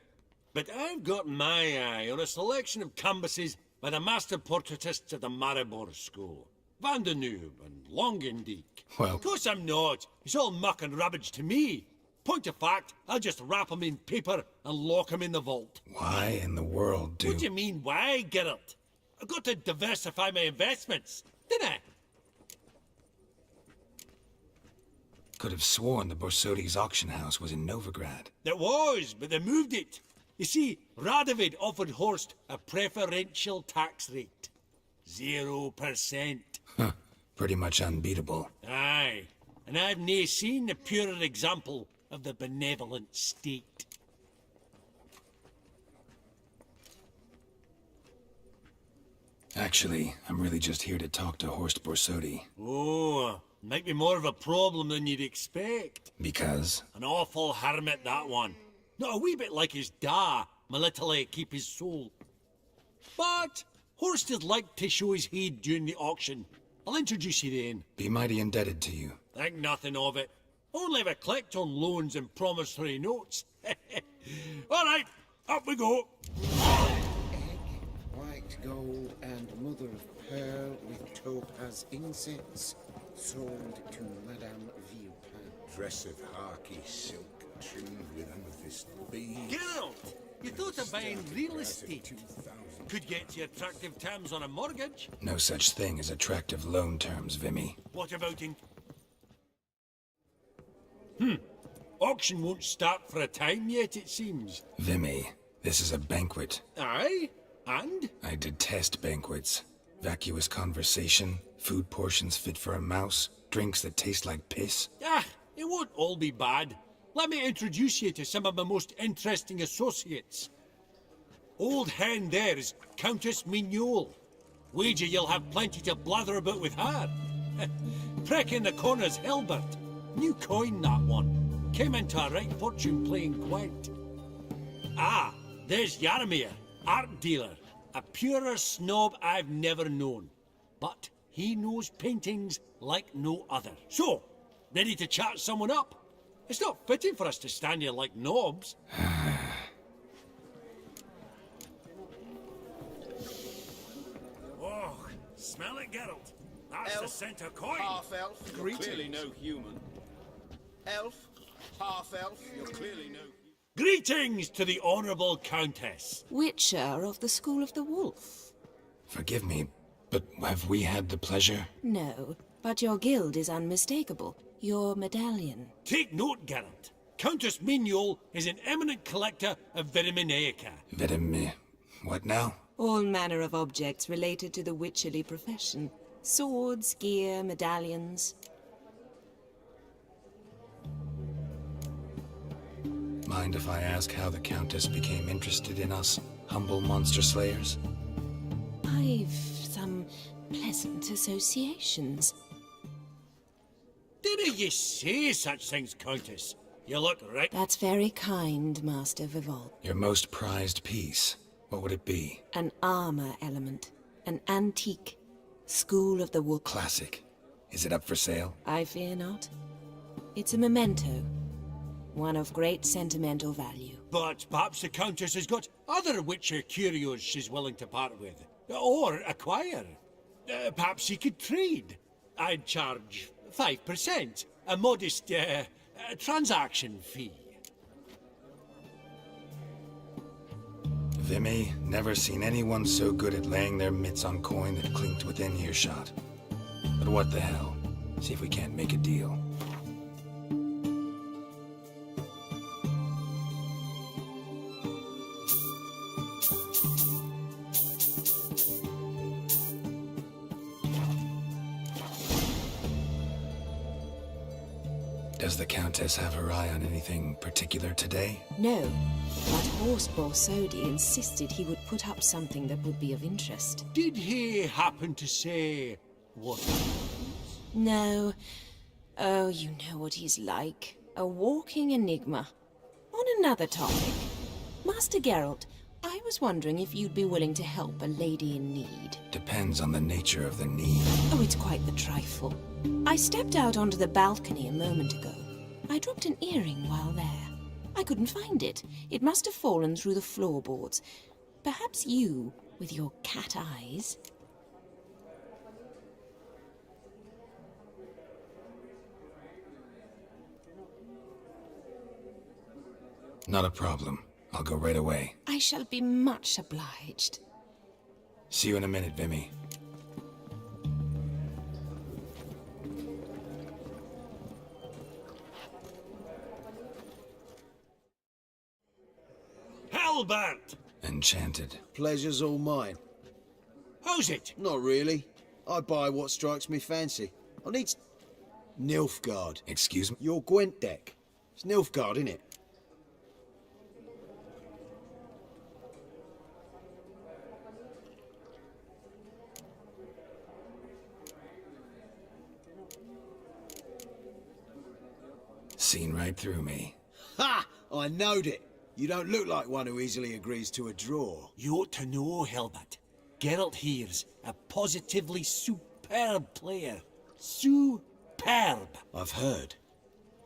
But I've got my eye on a selection of canvases by the master portraitists of the Maribor School. Van de Noob and Longendijk. Well... Of course I'm not. It's all muck and rubbish to me. Point of fact, I'll just wrap 'em in paper and lock 'em in the vault. Why in the world do... What do you mean, why, Geralt? I've got to diversify my investments, didn't I? Could have sworn the Borsodi's auction house was in Novigrad. There was, but they moved it. You see, Radovid offered Horst a preferential tax rate. 0%. Huh. Pretty much unbeatable. Aye. And I've nae seen a purer example of the benevolent state. Actually, I'm really just here to talk to Horst Borsodi. Oh, might be more of a problem than you'd expect. Because? An awful hermit, that one. Not a wee bit like his da, my little keep his soul. But Horst is like to show his head during the auction. I'll introduce you then. Be mighty indebted to you. Think nothing of it. Only if I collect on loans and promissory notes. All right, up we go. Egg, white gold, and mother of pearl with topaz incense. Sold to Madame Villepin. Dress of harky silk trimmed with amethyst beads. Get out! You thought of buying real estate. Could get you attractive terms on a mortgage. No such thing as attractive loan terms, Vimy. What about in... Auction won't start for a time yet, it seems. Vimy, this is a banquet. Aye? And? I detest banquets. Vacuous conversation, food portions fit for a mouse, drinks that taste like piss. Ah, it It won't all be bad. Let me introduce you to some of my most interesting associates. Old hen there is Countess Mignole. Wager you'll have plenty to blather about with her. Prick in the corner's Hilbert. New coin, that one. Came into a right fortune playing quaint. Ah, there's Yarmir, art dealer. A purer snob I've never known. But he knows paintings like no other. So, ready to chat someone up? It's not fitting for us to stand here like knobs. Oh, smell it, Geralt. That's Elf, the scent of coin. Half-elf, you're Greetings. clearly no human. Elf, half-elf, you're clearly no... Greetings to the Honourable Countess. Witcher of the School of the Wolf. Forgive me, but have we had the pleasure? No, but your guild is unmistakable. Your medallion. Take note, Geralt. Countess Mignole is an eminent collector of Vitaminaica. What now? All manner of objects related to the witcherly profession. Swords, gear, medallions. Mind if I ask how the Countess became interested in us, humble monster slayers? I've some pleasant associations. Didn't you say such things, Countess? You look right... That's very kind, Master Vivol. Your most prized piece, what would it be? An armor element. An antique. School of the Wolf. Classic. Is it up for sale? I fear not. It's a memento. One of great sentimental value. But perhaps the Countess has got other Witcher curios she's willing to part with. Or acquire. Perhaps you could trade. I'd charge 5%. A modest, transaction fee. Vimy, never seen anyone so good at laying their mitts on coin that clinked within earshot. But what the hell? See if we can't make a deal. Does the Countess have her eye on anything particular today? No, but Horst Borsodi insisted he would put up something that would be of interest. Did he happen to say what? No. Oh, you know what he's like. A walking enigma. On another topic, Master Geralt, I was wondering if you'd be willing to help a lady in need. Depends on the nature of the need. Oh, it's quite the trifle. I stepped out onto the balcony a moment ago. I dropped an earring while there. I couldn't find it. It must have fallen through the floorboards. Perhaps you, with your cat eyes... Not a problem. I'll go right away. I shall be much obliged. See you in a minute, Vimy. Halbert! Enchanted. Pleasure's all mine. How's it? Not really. I buy what strikes me fancy. I need... Nilfgaard. Excuse me? Your Gwent deck. It's Nilfgaard, innit? Seen right through me. Ha! I knowed it. You don't look like one who easily agrees to a draw. You ought to know, Hilbert. Geralt here's a positively superb player. Superb. I've heard.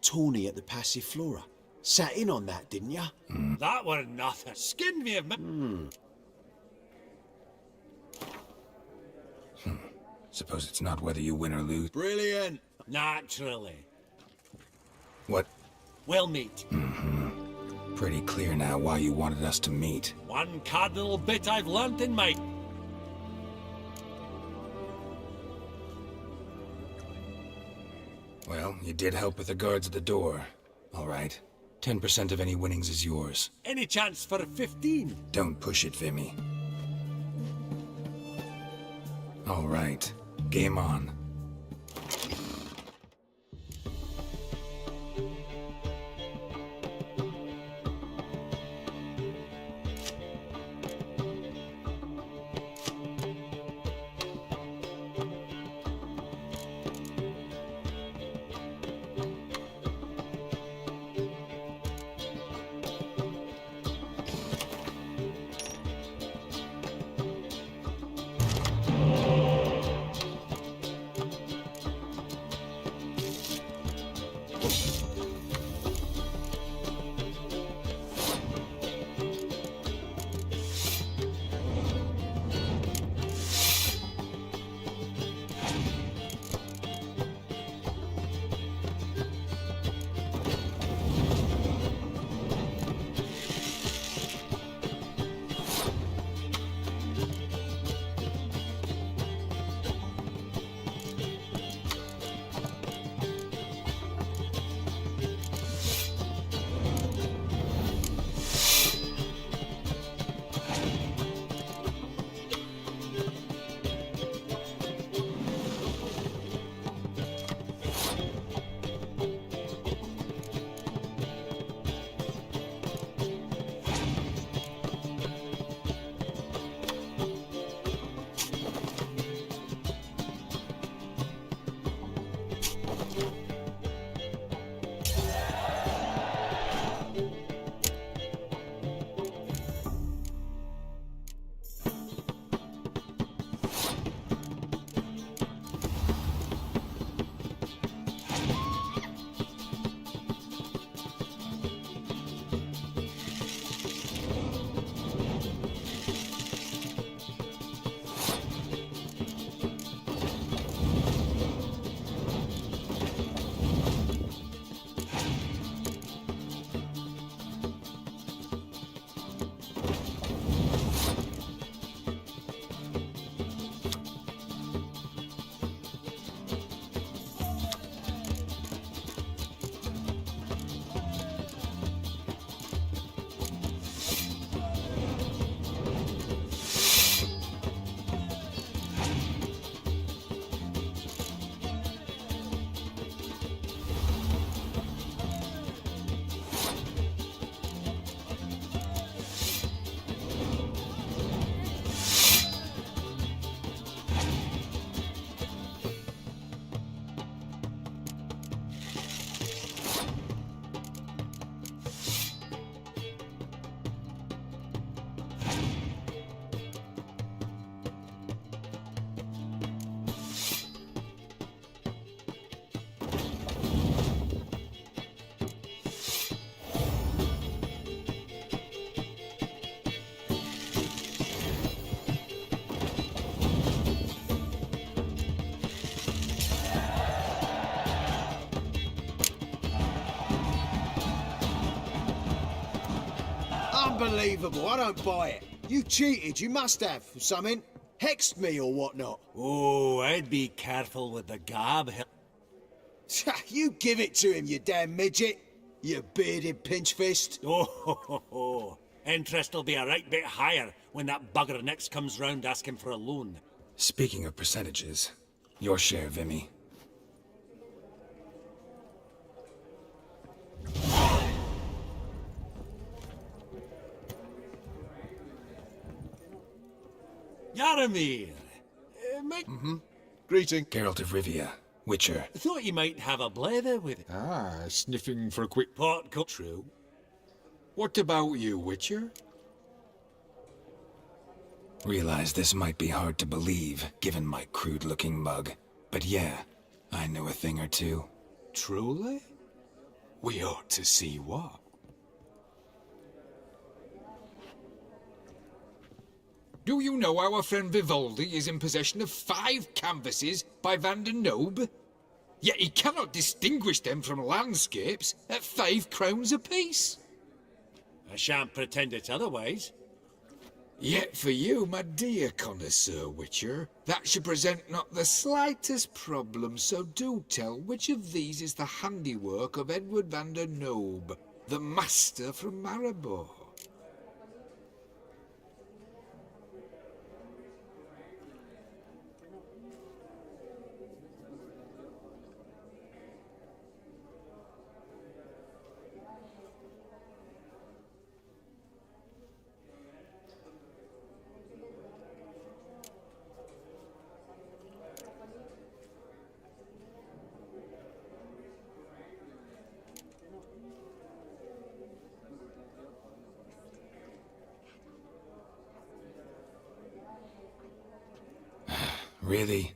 Tawny at the Passiflora. Sat in on that, didn't ya? That were nothing. Skinned me of Suppose it's not whether you win or lose. Brilliant. Naturally. What? Well, mate. Pretty clear now why you wanted us to meet. One cardinal bit I've learnt in my... Well, you did help with the guards at the door. All right. 10% of any winnings is yours. Any chance for a 15? Don't push it, Vimy. All right. Game on. Unbelievable, I don't buy it. You cheated, you must have, or something. Hexed me or whatnot. Oh, I'd be careful with the gab. You give it to him, you damn midget. You bearded pinchfist. Oh, interest will be a right bit higher when that bugger next comes round asking for a loan. Speaking of percentages, your share, Vimy. Yaramir! Greeting. Geralt of Rivia, Witcher. Thought you might have a blether with it. Ah, sniffing for a quick... Pot cut true. What about you, Witcher? Realize this might be hard to believe, given my crude-looking mug. But yeah, I know a thing or two. Truly? We ought to see what. Do you know our friend Vivaldi is in possession of 5 canvases by Van der Noob? Yet he cannot distinguish them from landscapes at 5 crowns apiece. I shan't pretend it's otherwise. Yet for you, my dear connoisseur Witcher, that should present not the slightest problem, so do tell which of these is the handiwork of Edward van der Noob, the master from Maribor. Really?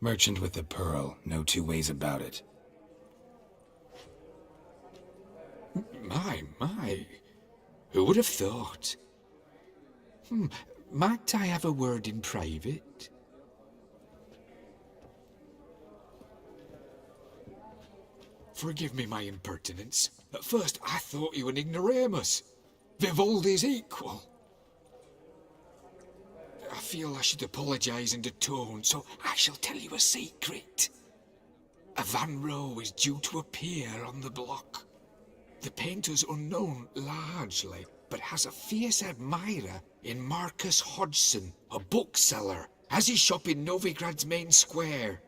Merchant with the pearl, no two ways about it. My. Who would have thought? Might I have a word in private? Forgive me my impertinence. At first I thought you an ignoramus. Vivaldi's equal. I feel I should apologise in atone, so I shall tell you a secret. A Van Row is due to appear on the block. The painter's unknown largely, but has a fierce admirer in Marcus Hodgson, a bookseller, has his shop in Novigrad's main square.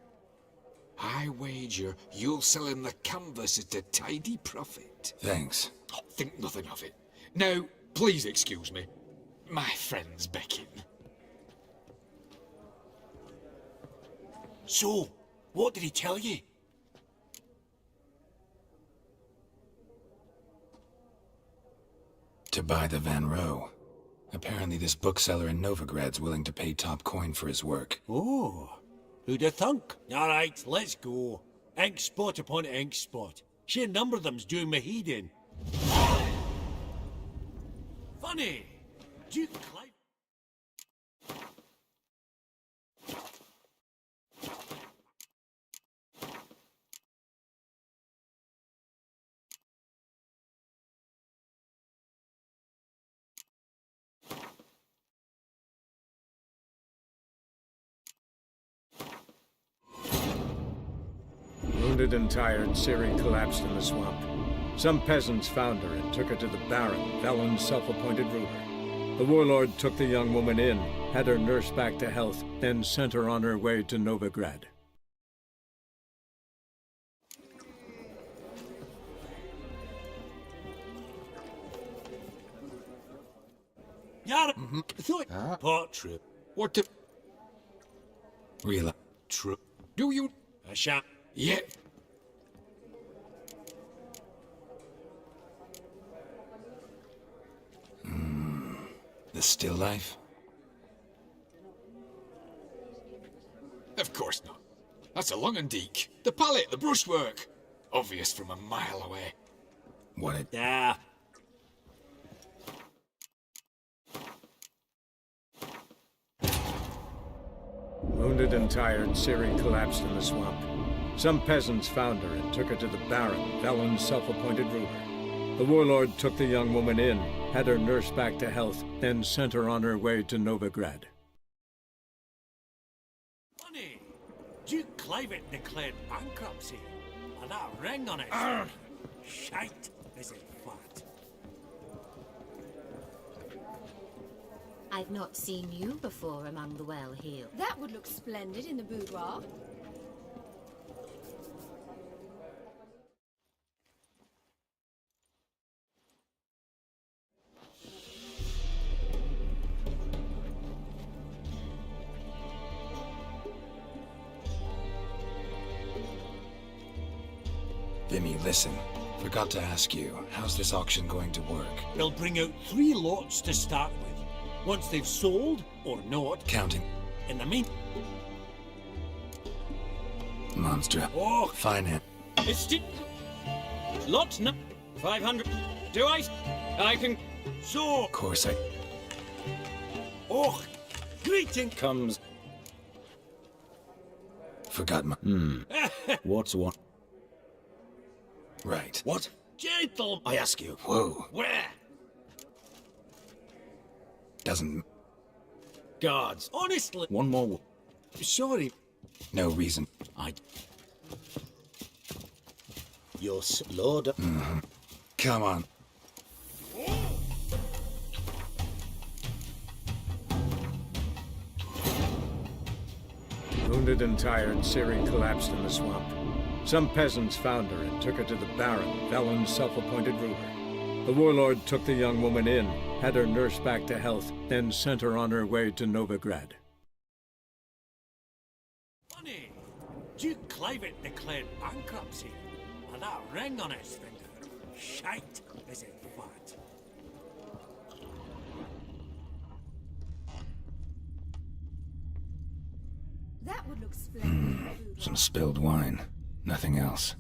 I wager you'll sell him the canvas at a tidy profit. Thanks. Oh, think nothing of it. Now, please excuse me. My friend's beckon. So, what did he tell you? To buy the Van Row. Apparently this bookseller in Novigrad's willing to pay top coin for his work. Oh, who'd have thunk? All right, let's go. Ink spot upon ink spot. Sheer number of them's doing me heed in. Funny. Duke Clive. Wounded and tired, Ciri collapsed in the swamp. Some peasants found her and took her to the Baron, Velen's self-appointed ruler. The warlord took the young woman in, had her nursed back to health, then sent her on her way to Novigrad. Yeah, thought pot trip. What the... Real. True. Do you... I shan't. Yeah. The still life? Of course not. That's a Longendeek. The palette, the brushwork. Obvious from a mile away. What a... Yeah. Wounded and tired, Ciri collapsed in the swamp. Some peasants found her and took her to the Baron, Velen's self-appointed ruler. The warlord took the young woman in, had her nursed back to health, then sent her on her way to Novigrad. Money! Duke Clivet declared bankruptcy. And that ring on it. Shite, is it fat? I've not seen you before among the well-heeled. That would look splendid in the boudoir. Vimy, listen. Forgot to ask you, how's this auction going to work? They'll bring out 3 lots to start with. Once they've sold, or not... Counting. In the mean... Monster. Oh! Finance. It's Lot 500. Do I can... So... Of course I... Oh! Greeting! Comes... Forgot my... What's what? Right. What? Gentlemen! I ask you. Whoa. Where? Doesn't... Guards. Honestly... One more. Sorry. No reason. Your lord... Come on. Wounded and tired, Ciri collapsed in the swamp. Some peasants found her and took her to the Baron, Velen's self-appointed ruler. The warlord took the young woman in, had her nursed back to health, then sent her on her way to Novigrad. Money! Duke Clivet declared bankruptcy. And that ring on his finger. Shite, is it fat? That would look splendid in the boudoir. Some spilled wine. Nothing else.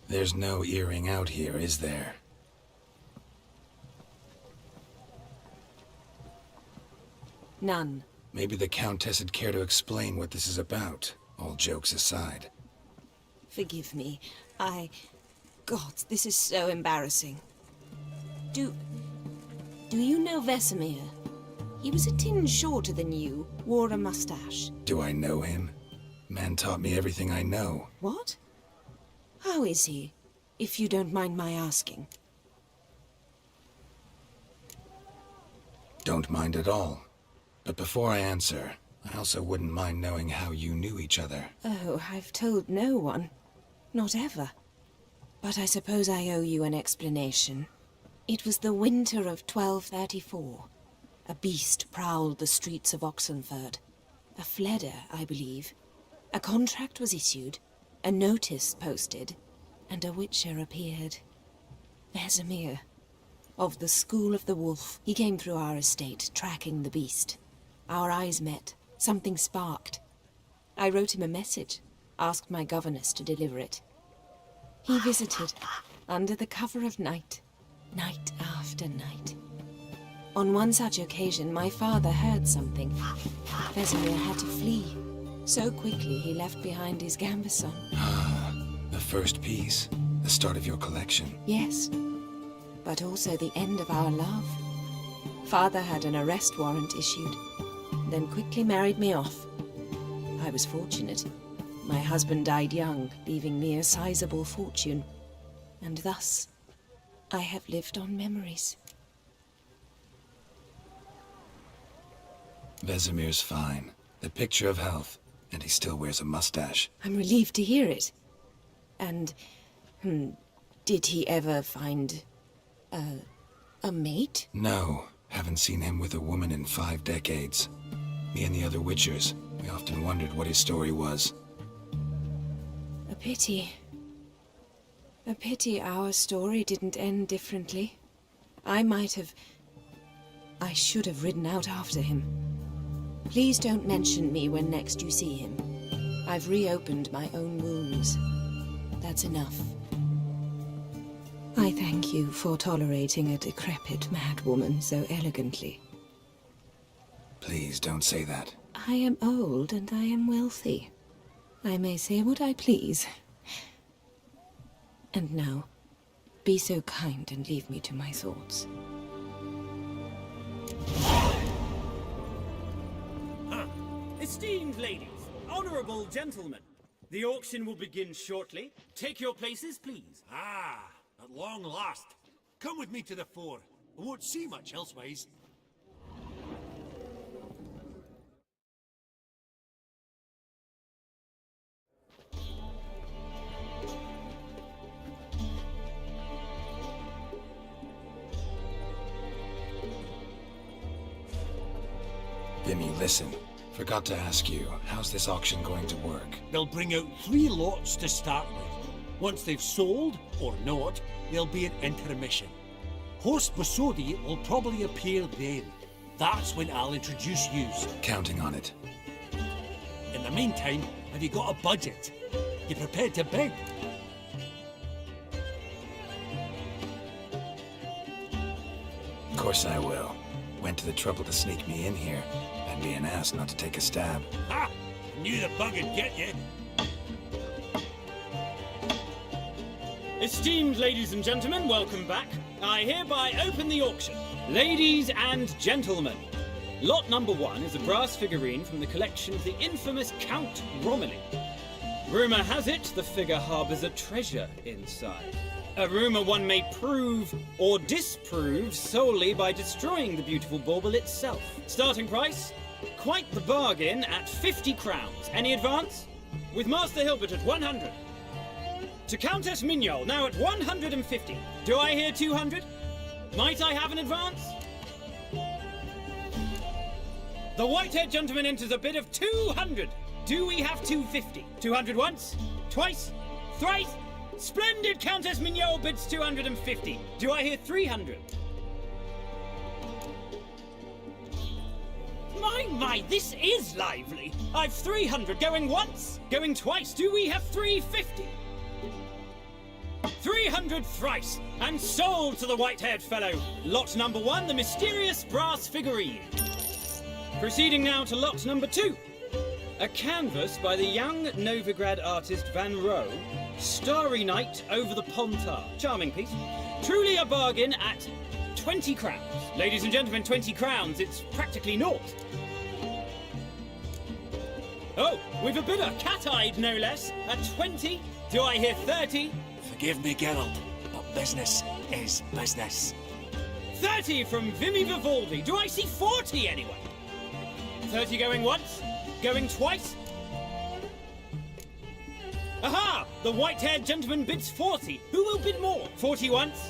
There's no earring out here, is there? None. Maybe the Countess would care to explain what this is about, all jokes aside. Forgive me. God, this is so embarrassing. Do you know Vesemir? He was a tinge shorter than you, wore a mustache. Do I know him? Man taught me everything I know. What? How is he, if you don't mind my asking? Don't mind at all. But before I answer, I also wouldn't mind knowing how you knew each other. Oh, I've told no one. Not ever. But I suppose I owe you an explanation. It was the winter of 1234. A beast prowled the streets of Oxenford. A fledder, I believe. A contract was issued, a notice posted, and a witcher appeared. Vesemir, of the School of the Wolf. He came through our estate, tracking the beast. Our eyes met. Something sparked. I wrote him a message, asked my governess to deliver it. He visited, under the cover of night, night after night. On one such occasion, my father heard something. Vesemir had to flee. So quickly, he left behind his gambeson. Ah, the first piece. The start of your collection. Yes, but also the end of our love. Father had an arrest warrant issued, then quickly married me off. I was fortunate. My husband died young, leaving me a sizable fortune. And thus, I have lived on memories. Vesemir's fine. The picture of health. And he still wears a mustache. I'm relieved to hear it. And, did he ever find a mate? No, haven't seen him with a woman in 5 decades. Me and the other Witchers, we often wondered what his story was. A pity. A pity our story didn't end differently. I should have ridden out after him. Please don't mention me when next you see him. I've reopened my own wounds. That's enough. I thank you for tolerating a decrepit madwoman so elegantly. Please don't say that. I am old and I am wealthy. I may say what I please. And now, be so kind and leave me to my thoughts. Esteemed ladies, honorable gentlemen, the auction will begin shortly. Take your places, please. Ah, at long last. Come with me to the fore. I won't see much elsewise. Vimy, listen. Forgot to ask you, how's this auction going to work? They'll bring out 3 lots to start with. Once they've sold, or not, there'll be an intermission. Horse Basodi will probably appear then. That's when I'll introduce yous. Counting on it. In the meantime, have you got a budget? You prepared to bid? Of course I will. Went to the trouble to sneak me in here. I'd be an ass not to take a stab. Ha! Knew the bug would get you. Esteemed ladies and gentlemen, welcome back. I hereby open the auction. Ladies and gentlemen, lot number 1 is a brass figurine from the collection of the infamous Count Romilly. Rumour has it the figure harbours a treasure inside. A rumour one may prove or disprove solely by destroying the beautiful bauble itself. Starting price? Quite the bargain at 50 crowns. Any advance? With Master Hilbert at 100. To Countess Mignol, now at 150. Do I hear 200? Might I have an advance? The white-haired gentleman enters a bid of 200. Do we have 250? 200 once? Twice? Thrice? Splendid! Countess Mignol bids 250. Do I hear 300? My, this is lively. I've 300 going once, going twice. Do we have 350? 300 thrice, and sold to the white-haired fellow. Lot number 1, the mysterious brass figurine. Proceeding now to lot number 2. A canvas by the young Novigrad artist Van Rohe, Starry Night over the Pontar. Charming piece. Truly a bargain at 20 crowns. Ladies and gentlemen, 20 crowns, it's practically naught. Oh, we've a bidder, cat-eyed no less, at 20. Do I hear 30? Forgive me, Geralt, but business is business. 30 from Vimy Vivaldi. Do I see 40 anyway? 30 going once? Going twice? Aha! The white-haired gentleman bids 40. Who will bid more? 40 once?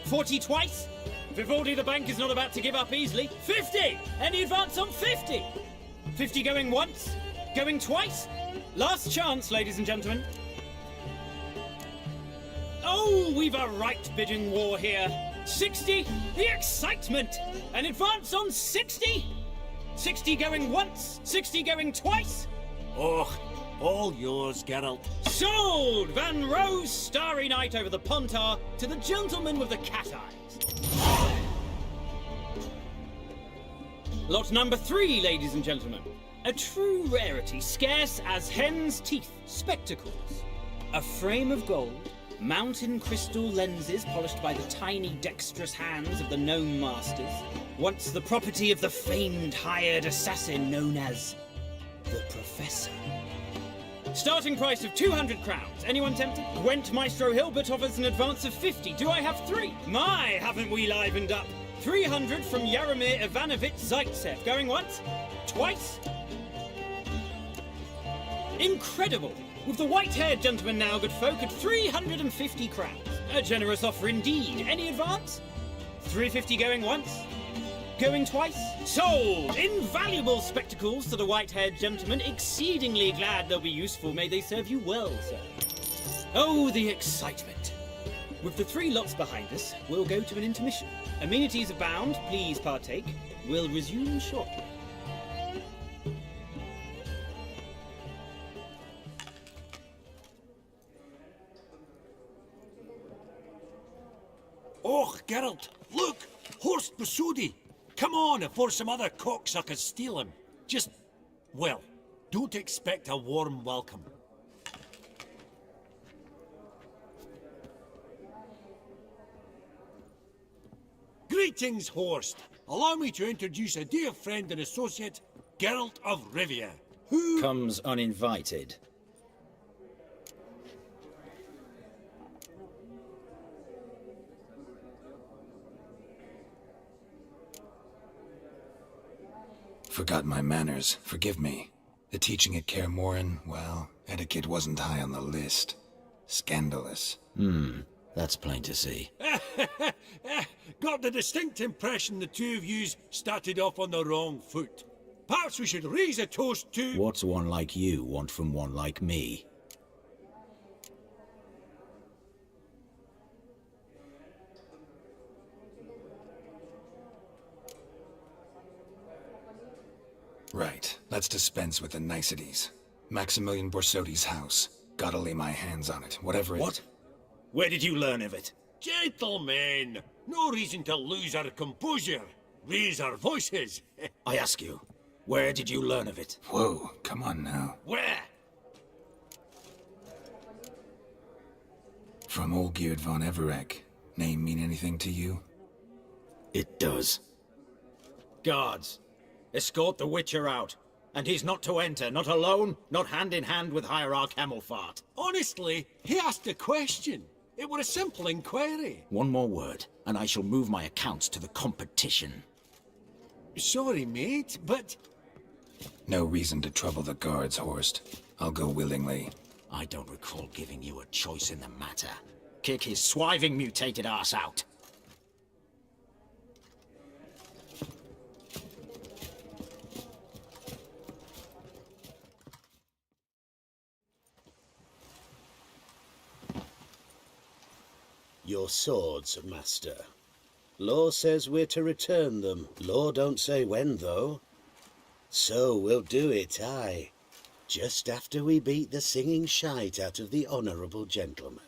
40 twice? Vivaldi the bank is not about to give up easily. 50! Any advance on 50? 50 going once? Going twice? Last chance, ladies and gentlemen. Oh, we've a right bidding war here. 60? The excitement! An advance on 60? 60 going once? 60 going twice? Oh, all yours, Geralt. Sold! Van Rohe's Starry Night over the Pontar to the gentleman with the cat eyes. Lot number 3, ladies and gentlemen. A true rarity, scarce as hen's teeth. Spectacles. A frame of gold, mountain crystal lenses polished by the tiny dexterous hands of the gnome masters. Once the property of the famed hired assassin known as the Professor. Starting price of 200 crowns. Anyone tempted? Gwent Maestro Hilbert offers an advance of 50. Do I have 3? My, haven't we livened up? 300 from Yaromir Ivanovich Zaitsev. Going once? Twice? Incredible! With the white-haired gentleman now, good folk, at 350 crowns. A generous offer indeed. Any advance? 350 going once? Going twice? Sold! Invaluable spectacles to the white-haired gentleman. Exceedingly glad they'll be useful. May they serve you well, sir. Oh, the excitement. With the 3 lots behind us, we'll go to an intermission. Amenities abound. Please partake. We'll resume shortly. Oh, Geralt, look! Horst Basudi! Come on, before some other cocksuckers steal him. Just Well, don't expect a warm welcome. Greetings, Horst. Allow me to introduce a dear friend and associate, Geralt of Rivia, who comes uninvited. Forgot my manners. Forgive me. The teaching at Kaer Morhen, well, etiquette wasn't high on the list. Scandalous. That's plain to see. Got the distinct impression the two of yous started off on the wrong foot. Perhaps we should raise a toast to... What's one like you want from one like me? Right. Let's dispense with the niceties. Maximilian Borsodi's house. Gotta lay my hands on it, whatever it... What? Where did you learn of it? Gentlemen, no reason to lose our composure. Raise our voices. I ask you, where did you learn of it? Whoa, come on now. Where? From Olgierd von Everec. Name mean anything to you? It does. Guards, escort the Witcher out. And he's not to enter, not alone, not hand in hand with Hierarch Hemmelfart. Honestly, he asked a question. It were a simple inquiry. One more word, and I shall move my accounts to the competition. Sorry, mate, but... No reason to trouble the guards, Horst. I'll go willingly. I don't recall giving you a choice in the matter. Kick his swiving mutated ass out. Your swords, master. Law says we're to return them. Law don't say when, though. So we'll do it, aye. Just after we beat the singing shite out of the honourable gentleman.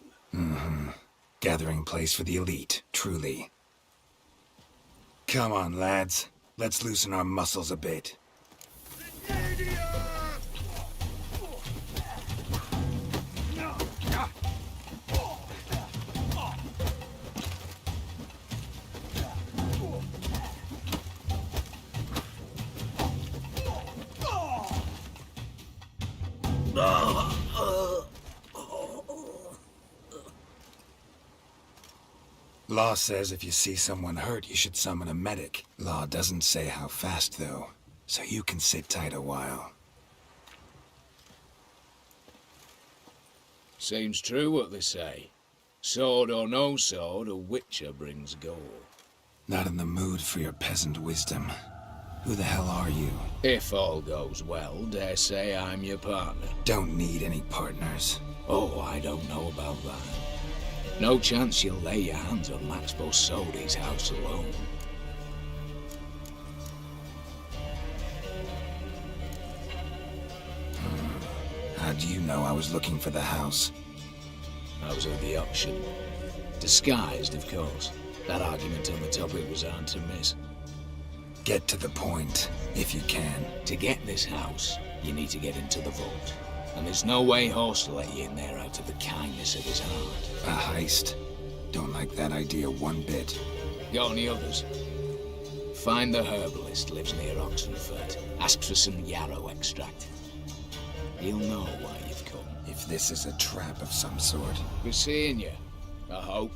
Gathering place for the elite, truly. Come on, lads. Let's loosen our muscles a bit. Law says if you see someone hurt, you should summon a medic. Law doesn't say how fast, though, so you can sit tight a while. Seems true what they say. Sword or no sword, a Witcher brings gold. Not in the mood for your peasant wisdom. Who the hell are you? If all goes well, dare say I'm your partner. Don't need any partners. Oh, I don't know about that. No chance you'll lay your hands on Max Borsodi's house alone. How do you know I was looking for the house? I was at the auction. Disguised, of course. That argument on the topic was hard to miss. Get to the point, if you can. To get this house, you need to get into the vault. And there's no way Horst will let you in there out of the kindness of his heart. A heist? Don't like that idea one bit. Got any others? Find the herbalist, lives near Oxenfurt. Ask for some yarrow extract. He'll know why you've come. If this is a trap of some sort. We're seeing you, I hope.